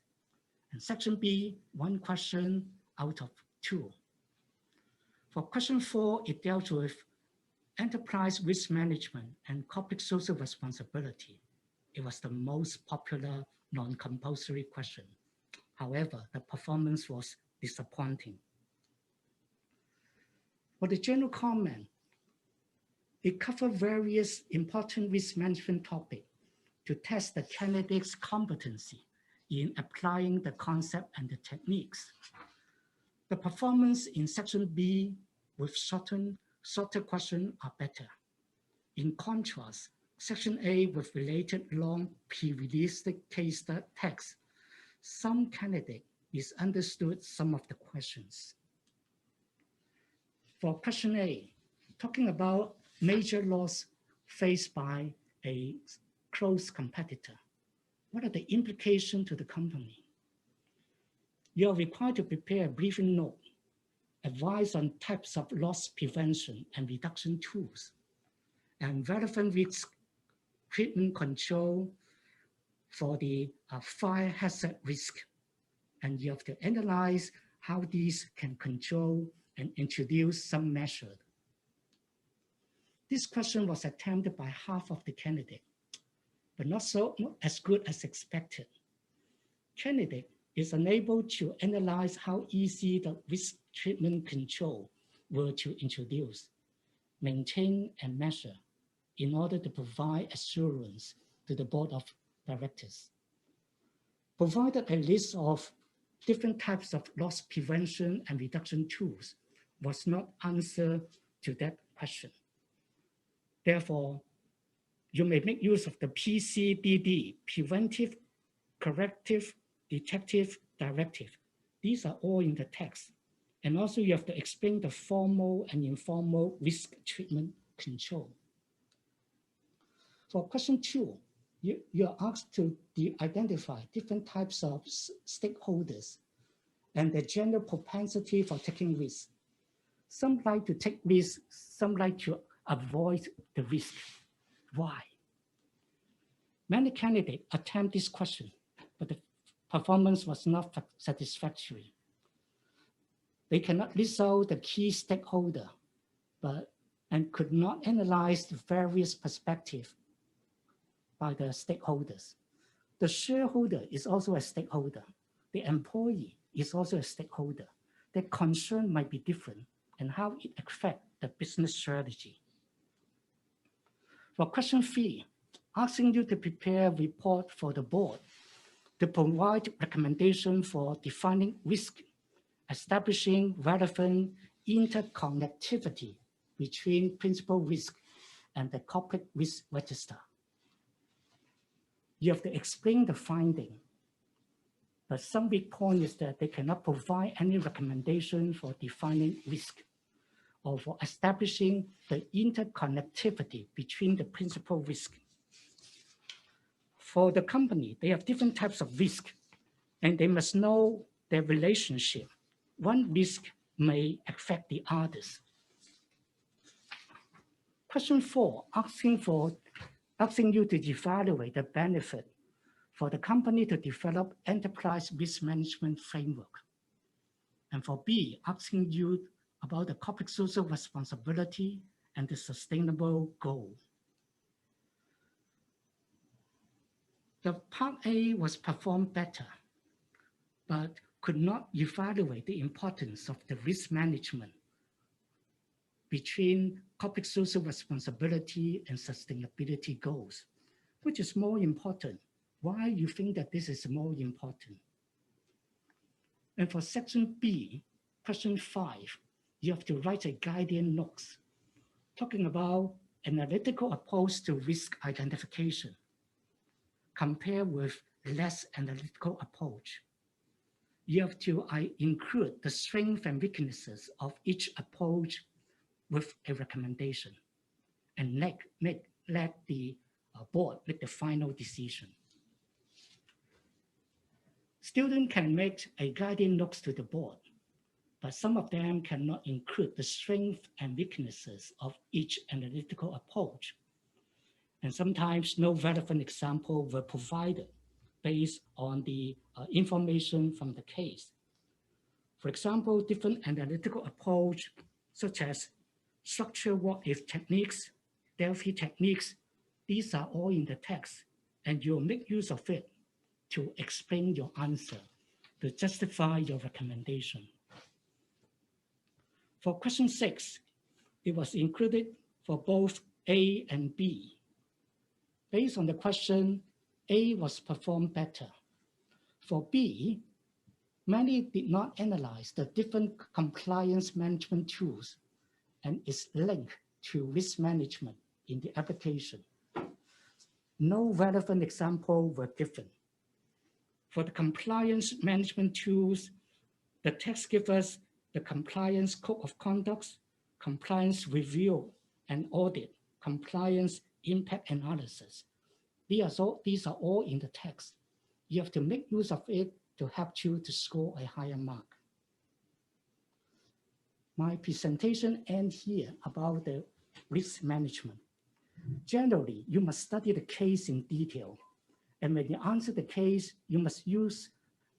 And section B, 1 question out of 2. For question 4, it dealt with enterprise risk management and corporate social responsibility. It was the most popular non-compulsory question. However, the performance was disappointing. For the general comment, it covered various important risk management topics to test the candidate's competency in applying the concept and the techniques. The performance in section B with shorter questions are better. In contrast, section A with related long pre-released case text, some candidate misunderstood some of the questions. For question A, talking about major loss faced by a close competitor, what are the implications to the company? You are required to prepare a briefing note, advice on types of loss prevention and reduction tools, and relevant risk treatment control for the fire hazard risk. And you have to analyze how these can control and introduce some measure. This question was attempted by half of the candidate, but not as good as expected. Candidate is unable to analyze how easy the risk treatment control were to introduce, maintain, and measure in order to provide assurance to the board of directors. Provided a list of different types of loss prevention and reduction tools was not answer to that question. Therefore, you may make use of the PCDD, preventive, corrective, detective, directive. These are all in the text. And also you have to explain the formal and informal risk treatment control. For question 2, you're asked to identify different types of stakeholders and their general propensity for taking risks. Some like to take risks, some like to avoid the risk. Why? Many candidates attempt this question, but the performance was not satisfactory. They cannot list out the key stakeholder, and could not analyze the various perspectives by the stakeholders. The shareholder is also a stakeholder. The employee is also a stakeholder. Their concern might be different and how it affects the business strategy. For question 3, asking you to prepare a report for the board to provide recommendation for defining risk, establishing relevant interconnectivity between principal risk and the corporate risk register. You have to explain the finding, but some big point is that they cannot provide any recommendation for defining risk or for establishing the interconnectivity between the principal risk. For the company, they have different types of risk, and they must know their relationship. One risk may affect the others. Question 4, asking you to evaluate the benefit for the company to develop enterprise risk management framework. And for B, asking you about the corporate social responsibility and the sustainable goal. The part A was performed better, but could not evaluate the importance of the risk management between corporate social responsibility and sustainability goals. Which is more important? Why you think that this is more important? And for section B, question 5, you have to write a guiding notes talking about analytical approach to risk identification compared with less analytical approach. You have to include the strengths and weaknesses of each approach with a recommendation and let the board make the final decision. Students can make a guiding notes to the board, but some of them cannot include the strengths and weaknesses of each analytical approach. And sometimes no relevant example were provided based on the information from the case. For example, different analytical approach, such as structured what-if techniques, Delphi techniques, these are all in the text, and you'll make use of it to explain your answer, to justify your recommendation. For question 6, it was included for both A and B. Based on the question, A was performed better. For B, many did not analyze the different compliance management tools and its link to risk management in the application. No relevant example were given. For the compliance management tools, the text gives us the compliance code of conduct, compliance review and audit, compliance impact analysis. These are all in the text. You have to make use of it to help you to score a higher mark. My presentation ends here about the risk management. Generally, you must study the case in detail. And when you answer the case, you must use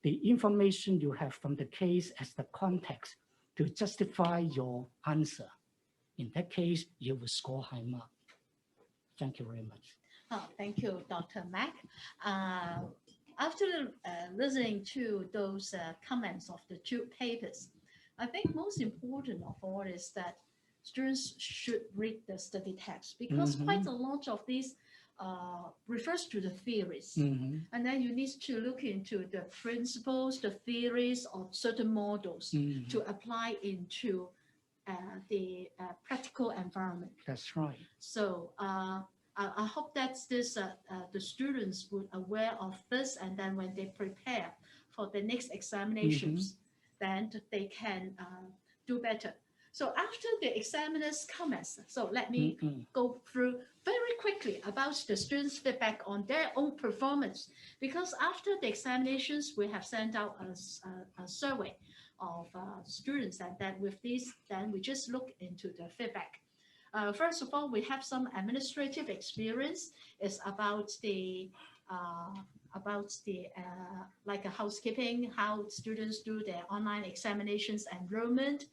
the information you have from the case as the context to justify your answer. In that case, you will score high mark. Thank you very much. Oh, thank you, Dr. Mack. After listening to those comments of the two papers, I think most important of all is that students should read the study text because quite a lot of these refers to the theories. And then you need to look into the principles, the theories of certain models to apply into the practical environment. That's right. So I hope that the students would aware of this, and then when they prepare for the next examinations, then they can do better. So after the examiner's comments, so let me go through very quickly quickly about the students' feedback on their own performance, because after the examinations, we have sent out a survey of students, and then with this, then we just look into the feedback. First of all, we have some administrative experience. It's about the like a housekeeping, how students do their online examinations enrollment,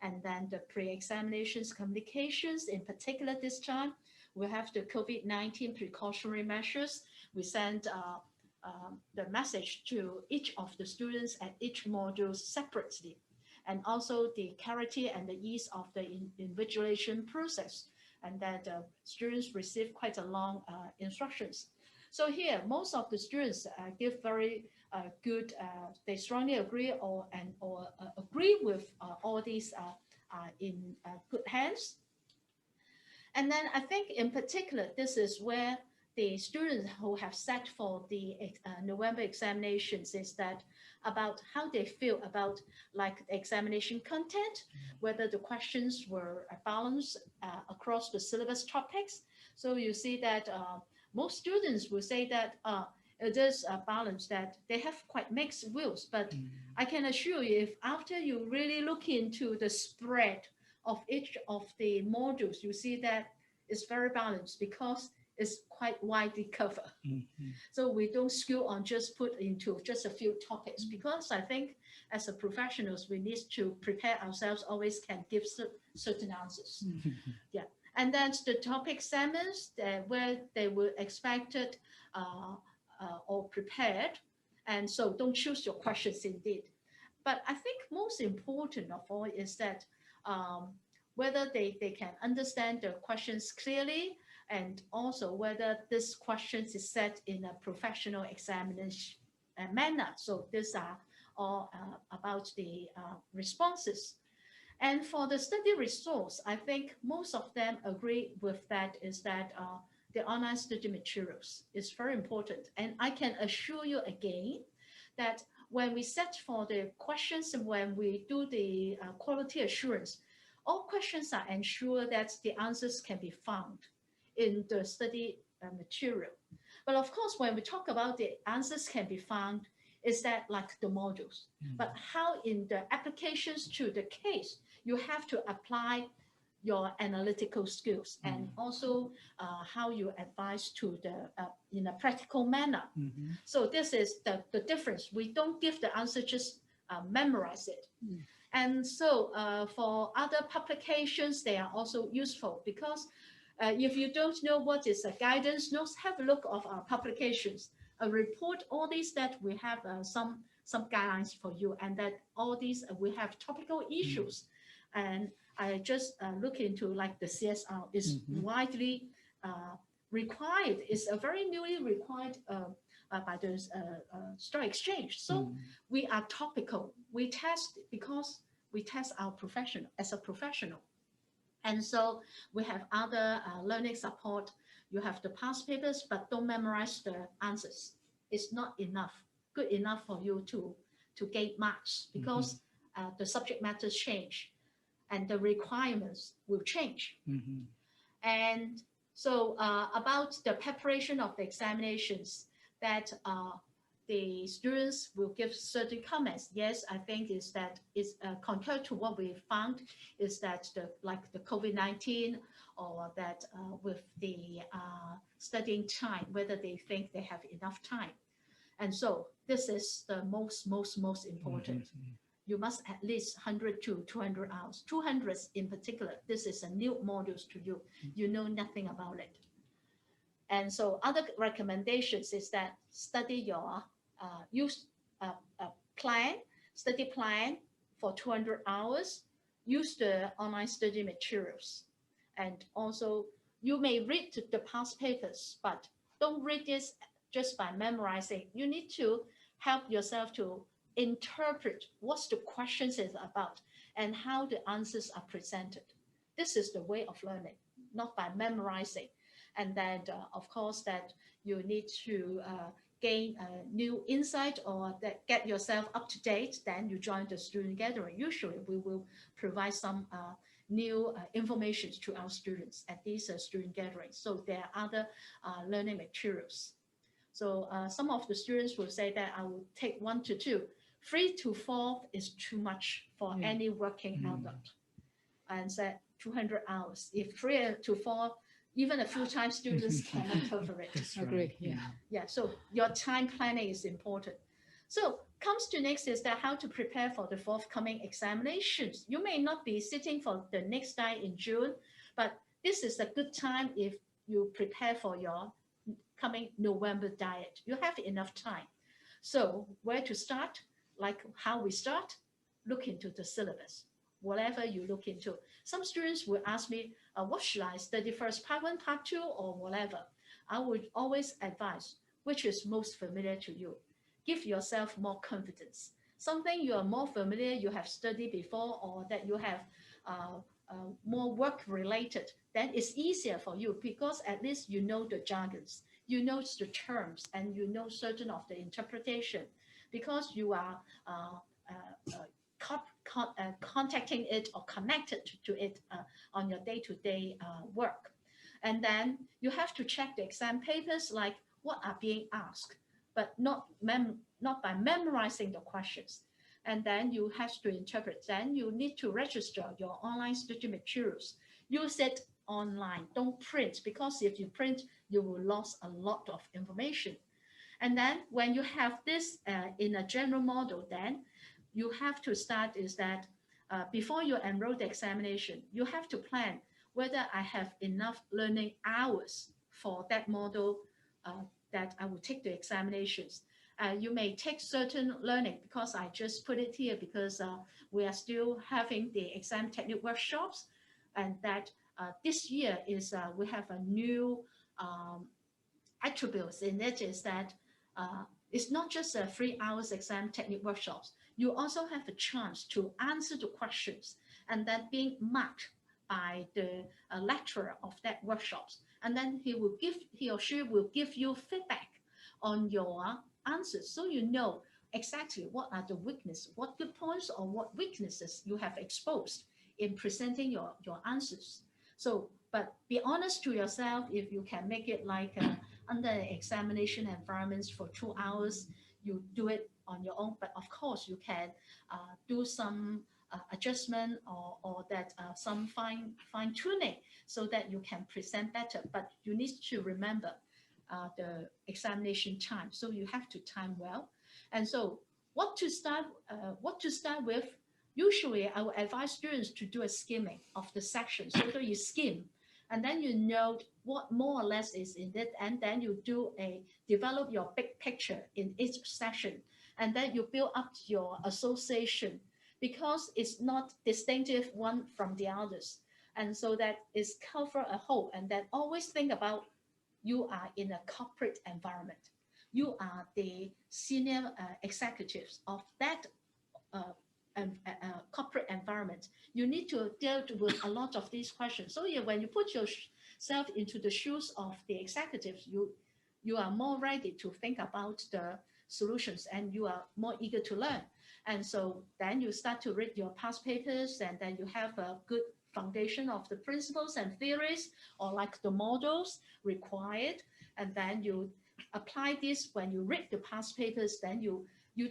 and then the pre-examinations communications. In particular, this time we have the COVID-19 precautionary measures. We send the message to each of the students at each module separately, and also the clarity and the ease of the invigilation process, and that students receive quite a long instructions. So here, most of the students give very good, they strongly agree or agree with all these in good hands. And then I think in particular, this is where the students who have sat for the November examinations is that about how they feel about like the examination content, whether the questions were balanced across the syllabus topics. So you see that most students will say that it is a balance, that they have quite mixed views, but I can assure you, if after you really look into the spread of each of the modules, you see that it's very balanced because it's quite widely covered. So we don't skew on just put into just a few topics, because I think as a professionals, we need to prepare ourselves, always can give certain answers. Yeah. And then the topic segments where they were expected or prepared. And so don't choose your questions indeed. But I think most important of all is that whether they can understand the questions clearly, and also whether this questions is set in a professional examination manner. So these are all about the responses. And for the study resource, I think most of them agree with that, is that the online study materials is very important. And I can assure you again that when we set for the questions and when we do the quality assurance, all questions are ensured that the answers can be found in the study material. But of course, when we talk about the answers can be found, is that like the modules, but how in the applications to the case, you have to apply your analytical skills, and also how you advise to the in a practical manner. So this is the difference. We don't give the answer, just memorize it. And so for other publications, they are also useful, because if you don't know what is a guidance notes, have a look of our publications, a report, all these, that we have some guidelines for you, and that all these we have topical issues. And I just look into like the CSR is widely required. It's a very newly required by the Stock Exchange. So we are topical. We test because we test our professional as a professional. And so we have other learning support. You have the past papers, but don't memorize the answers. It's not enough, good enough for you to gain marks, because the subject matters change and the requirements will change. And so about the preparation of the examinations, that the students will give certain comments. Yes, I think is that is compared to what we found, is that the COVID-19, or that with the studying time, whether they think they have enough time. And so this is the most important. You must at least 100 to 200 hours, 200 in particular. This is a new modules to you. You know nothing about it. And so other recommendations is that study your use a study plan for 200 hours, use the online study materials. And also you may read the past papers, but don't read this just by memorizing. You need to help yourself to interpret what the questions is about and how the answers are presented. This is the way of learning, not by memorizing. And then, of course, that you need to gain a new insight, or that get yourself up to date. Then you join the student gathering. Usually, we will provide some new information to our students at these student gatherings. So there are other learning materials. So some of the students will say that I will take 1 to 2. 3 to 4 is too much for any working adult. And said 200 hours. If 3 to 4, even a full-time students cannot cover it. That's Agree, right. yeah. Yeah, so your time planning is important. So comes to next is that how to prepare for the forthcoming examinations. You may not be sitting for the next day in June, but this is a good time if you prepare for your coming November diet. You have enough time. So where to start? Like how we start? Look into the syllabus. Whatever you look into. Some students will ask me, what should I study first, part 1, part 2, or whatever. I would always advise which is most familiar to you. Give yourself more confidence. Something you are more familiar, you have studied before, or that you have more work related, then it's easier for you because at least you know the jargons, you know the terms, and you know certain of the interpretation because you are contacting it or connected to it on your day-to-day work. And then you have to check the exam papers, like what are being asked, but not by memorizing the questions. And then you have to interpret. Then you need to register your online study materials. Use it online. Don't print, because if you print, you will lose a lot of information. And then when you have this in a general model, then you have to start is that before you enroll the examination, you have to plan whether I have enough learning hours for that model that I will take the examinations. You may take certain learning because I just put it here because we are still having the exam technique workshops, and that this year is we have a new attributes in it is that it's not just a 3 hours exam technique workshops. You also have a chance to answer the questions and then being marked by the lecturer of that workshops. And then he or she will give you feedback on your answers. So you know exactly what are the weaknesses, what good points or what weaknesses you have exposed in presenting your answers. So, but be honest to yourself. If you can make it like under examination environments for 2 hours, you do it on your own. But of course, you can do some adjustment or that some fine tuning so that you can present better. But you need to remember the examination time. So you have to time well. And so what to start with? Usually, I will advise students to do a skimming of the section. So you skim, and then you note what more or less is in it, and then you develop your big picture in each section, and then you build up your association because it's not distinctive one from the others, and so that is cover a whole. And then always think about you are in a corporate environment. You are the senior executives of that corporate environment. You need to deal with a lot of these questions. So when you put yourself into the shoes of the executives, you are more ready to think about the solutions and you are more eager to learn. And so then you start to read your past papers, and then you have a good foundation of the principles and theories, or like the models required. And then you apply this when you read the past papers. Then you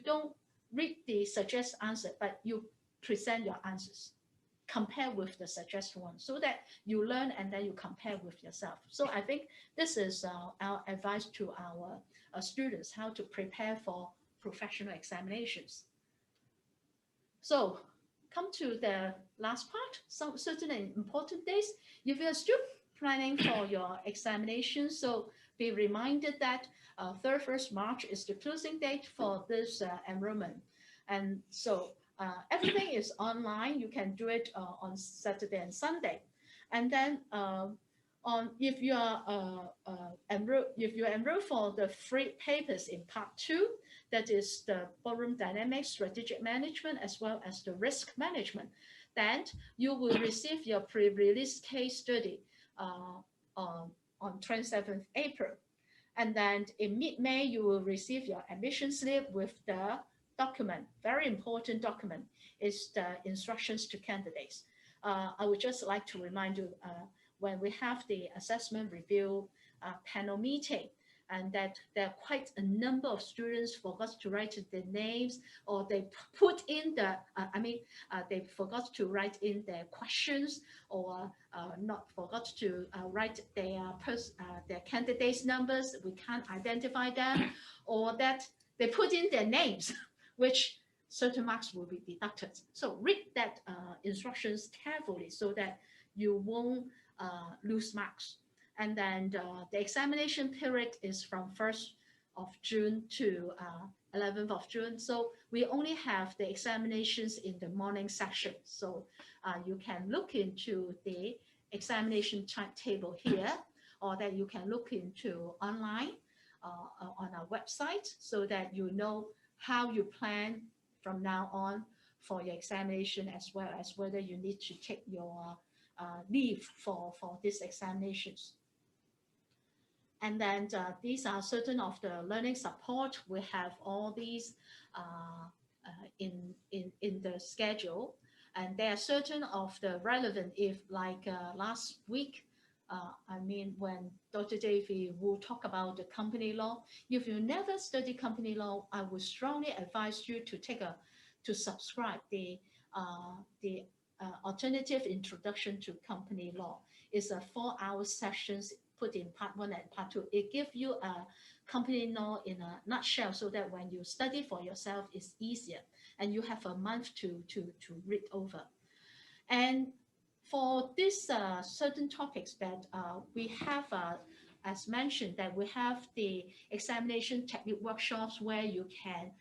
don't read the suggest answer, but you present your answers, compare with the suggested one, so that you learn and then you compare with yourself. So I think this is our advice to our students, how to prepare for professional examinations. So come to the last part, some certain important days. If you're still planning for your examination, so be reminded that 31st March is the closing date for this enrollment. And so everything is online. You can do it on Saturday and Sunday. And then if you enroll for the free papers in part 2, that is the ballroom dynamics, strategic management, as well as the risk management, then you will receive your pre-release case study on 27th April. And then in mid-May, you will receive your admission slip with the document. Very important document is the instructions to candidates. I would just like to remind you when we have the assessment review panel meeting, and that there are quite a number of students forgot to write their names, or they put in the, they forgot to write in their questions, or not forgot to write their candidates' numbers. We can't identify them, or that they put in their names, which certain marks will be deducted. So read that instructions carefully so that you won't lose marks. And then the examination period is from 1st of June to 11th of June. So we only have the examinations in the morning section. So you can look into the examination timetable here, or that you can look into online on our website, so that you know how you plan from now on for your examination, as well as whether you need to take your leave for these examinations. And then these are certain of the learning support. We have all these in the schedule, and there are certain of the relevant, if like last week, when Dr. Davy will talk about the company law. If you never study company law, I would strongly advise you to subscribe the alternative introduction to company law. It's a 4-hour sessions put in part 1 and part 2. It gives you a company law in a nutshell, so that when you study for yourself, it's easier, and you have a month to read over. And for this certain topics that we have, as mentioned, that we have the examination technique workshops where you can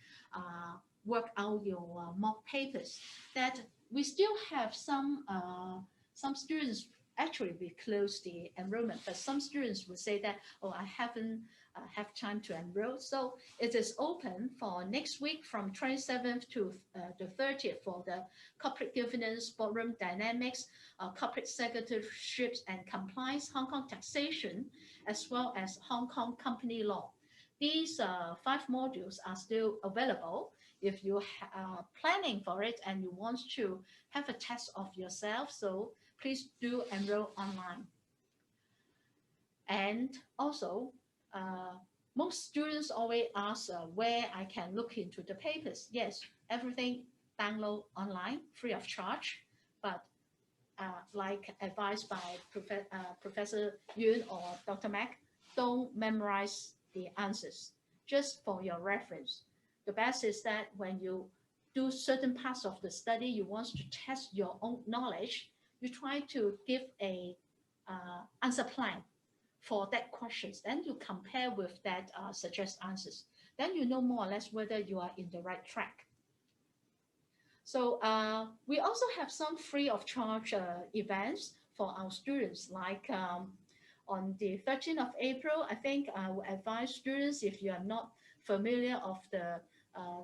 work out your mock papers. That we still have some students. Actually, we closed the enrollment, but some students will say that, oh, I haven't have time to enroll. So it is open for next week from 27th to the 30th for the corporate governance, boardroom dynamics, corporate secretarships and compliance, Hong Kong taxation, as well as Hong Kong company law. These 5 modules are still available. If you are planning for it and you want to have a test of yourself, so please do enroll online. And also, most students always ask where I can look into the papers. Yes, everything download online, free of charge, but like advised by Professor Yuen or Dr. Mac, don't memorize the answers, just for your reference. The best is that when you do certain parts of the study, you want to test your own knowledge, you try to give a answer plan for that questions. Then you compare with that suggest answers. Then you know more or less whether you are in the right track. So we also have some free of charge events for our students, like on the 13th of April, I think I will advise students, if you are not familiar of the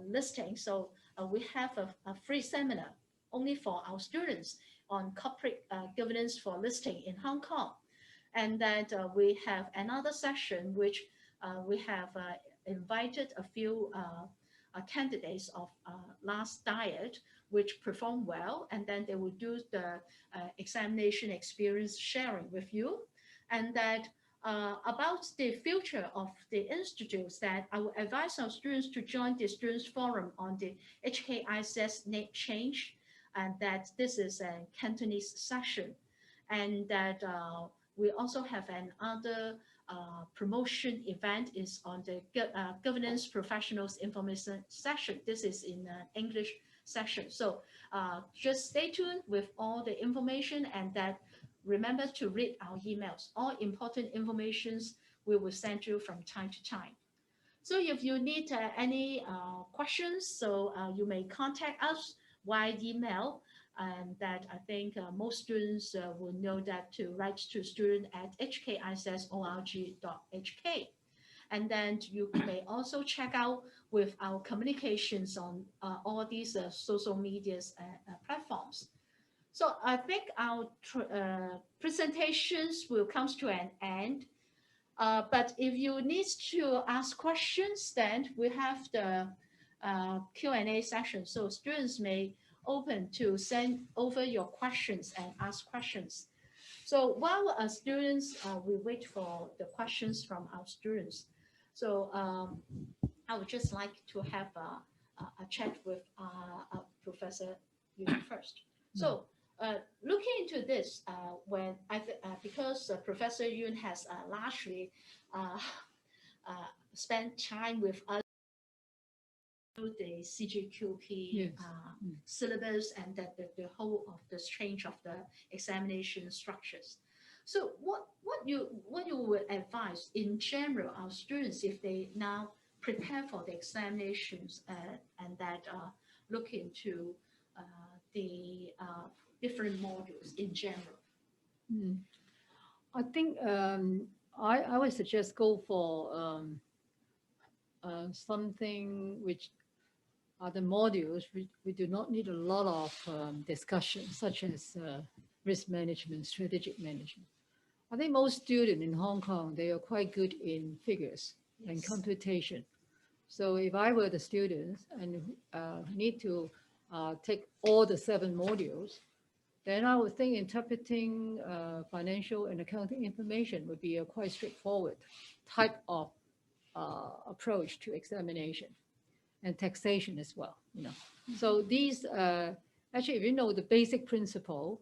listing. So we have a free seminar only for our students on corporate governance for listing in Hong Kong. And that we have another session which we have invited a few candidates of last diet which perform well, and then they will do the examination experience sharing with you. And that about the future of the institutes, that I will advise our students to join the students forum on the HKISS name change, and that this is a Cantonese session, and that we also have another promotion event is on the governance professionals information session. This is in English session. So just stay tuned with all the information, and that remember to read our emails. All important informations we will send you from time to time. So if you need any questions, so you may contact us via email. And that I think most students will know that to write to student@hkiss.org.hk. And then you may also check out with our communications on all these social media platforms. So I think our presentations will come to an end. But if you need to ask questions, then we have the Q&A session. So students may open to send over your questions and ask questions. So while students, we wait for the questions from our students. So I would just like to have a chat with Professor Yuen first. So looking into this, when because Professor Yuen has largely spent time with us through the CGQP Yes. syllabus and that the whole of this change of the examination structures. So what you would advise in general our students if they now prepare for the examinations and that look into the different modules in general? I think I would suggest go for something which are the modules we do not need a lot of discussion, such as risk management, strategic management. I think most students in Hong Kong, they are quite good in figures and Yes. computation. So if I were the students and need to take all the 7 modules, then I would think interpreting financial and accounting information would be a quite straightforward type of approach to examination, and taxation as well. So these actually, if you know the basic principle,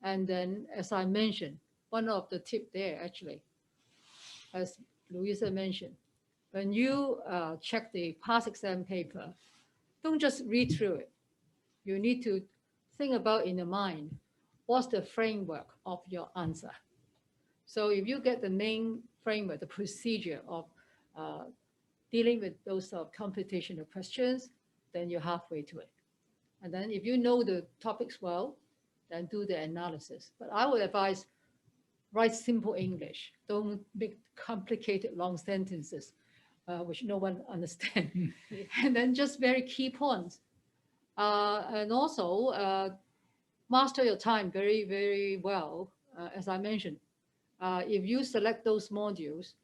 and then as I mentioned, one of the tip there actually, as Louisa mentioned, when you check the past exam paper, don't just read through it. You need to think about in your mind, what's the framework of your answer? So if you get the main framework, the procedure of dealing with those computational questions, then you're halfway to it. And then if you know the topics well, then do the analysis. But I would advise write simple English. Don't make complicated long sentences, which no one understands. And then just very key points. And also master your time very, very well. As I mentioned, if you select those modules,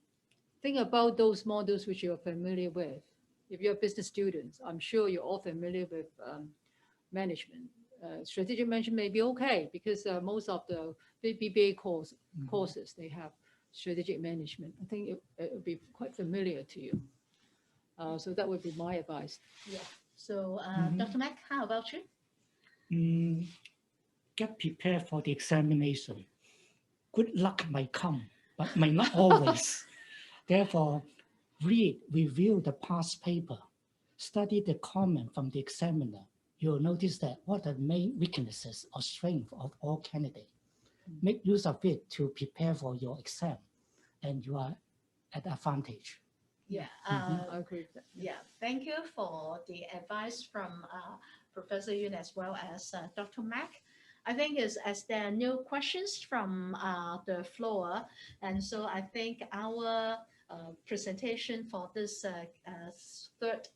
think about those modules which you're familiar with. If you're business students, I'm sure you're all familiar with management. Strategic management may be okay because most of the BBA courses, they have strategic management. I think it would be quite familiar to you. So that would be my advice. Yeah. So Dr. Mack, how about you? Get prepared for the examination. Good luck might come, but might not always. Therefore, read, review the past paper, study the comment from the examiner. You'll notice that what are the main weaknesses or strengths of all candidates. Make use of it to prepare for your exam, and you are at advantage. Yeah, I agree with that. yeah. Thank you for the advice from Professor Yuen as well as Dr. Mack. I think as there are no questions from the floor, and so I think our presentation for this third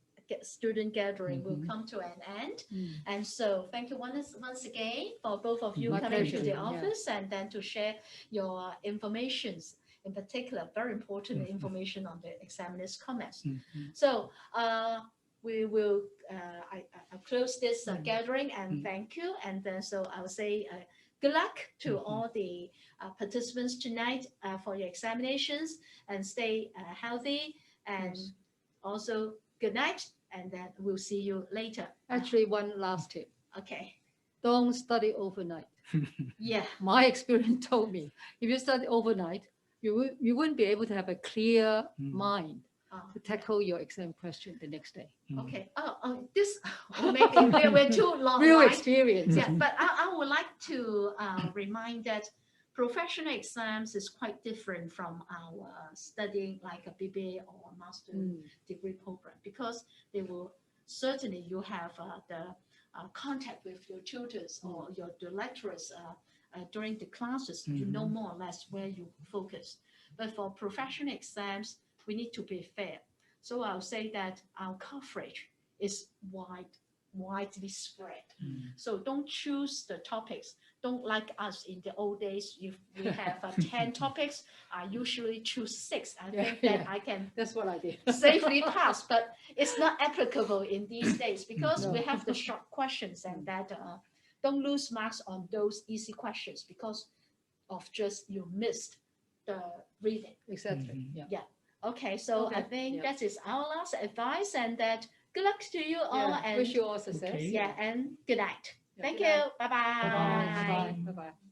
student gathering will come to an end. And so thank you once again for both of you My coming to pleasure. the Yeah. office and then to share your informations, in particular, very important information on the examiner's comments. So we will, I'll close this gathering and thank you. And then so I will say good luck to all the participants tonight for your examinations, and stay healthy, and also good night, and then we'll see you later. Actually, one last tip. Okay. Don't study overnight. Yeah. My experience told me, if you study overnight, you wouldn't be able to have a clear mind to tackle your exam question the next day. Okay. This maybe we're too long. Real right? experience. Yeah, but I would like to remind that professional exams is quite different from our studying like a BBA or a master degree program, because they will certainly you have the contact with your tutors or the lecturers during the classes. You know more or less where you focus. But for professional exams, we need to be fair. So I'll say that our coverage is widely spread. So don't choose the topics don't like us in the old days. If we have 10 topics, I usually choose 6. I Yeah, think that yeah. I can That's what I did. safely pass, but it's not applicable in these days because we No. have the short questions and that don't lose marks on those easy questions because of just you missed the reading. Exactly. Mhm. Yeah. Yeah. Okay, so I Okay, think yeah. that is our last advice and that good luck to you all Yeah. and Wish you all success. Okay. yeah, and good night. Yeah, Thank good you. night. Bye-bye. Bye-bye. Bye-bye. Bye-bye.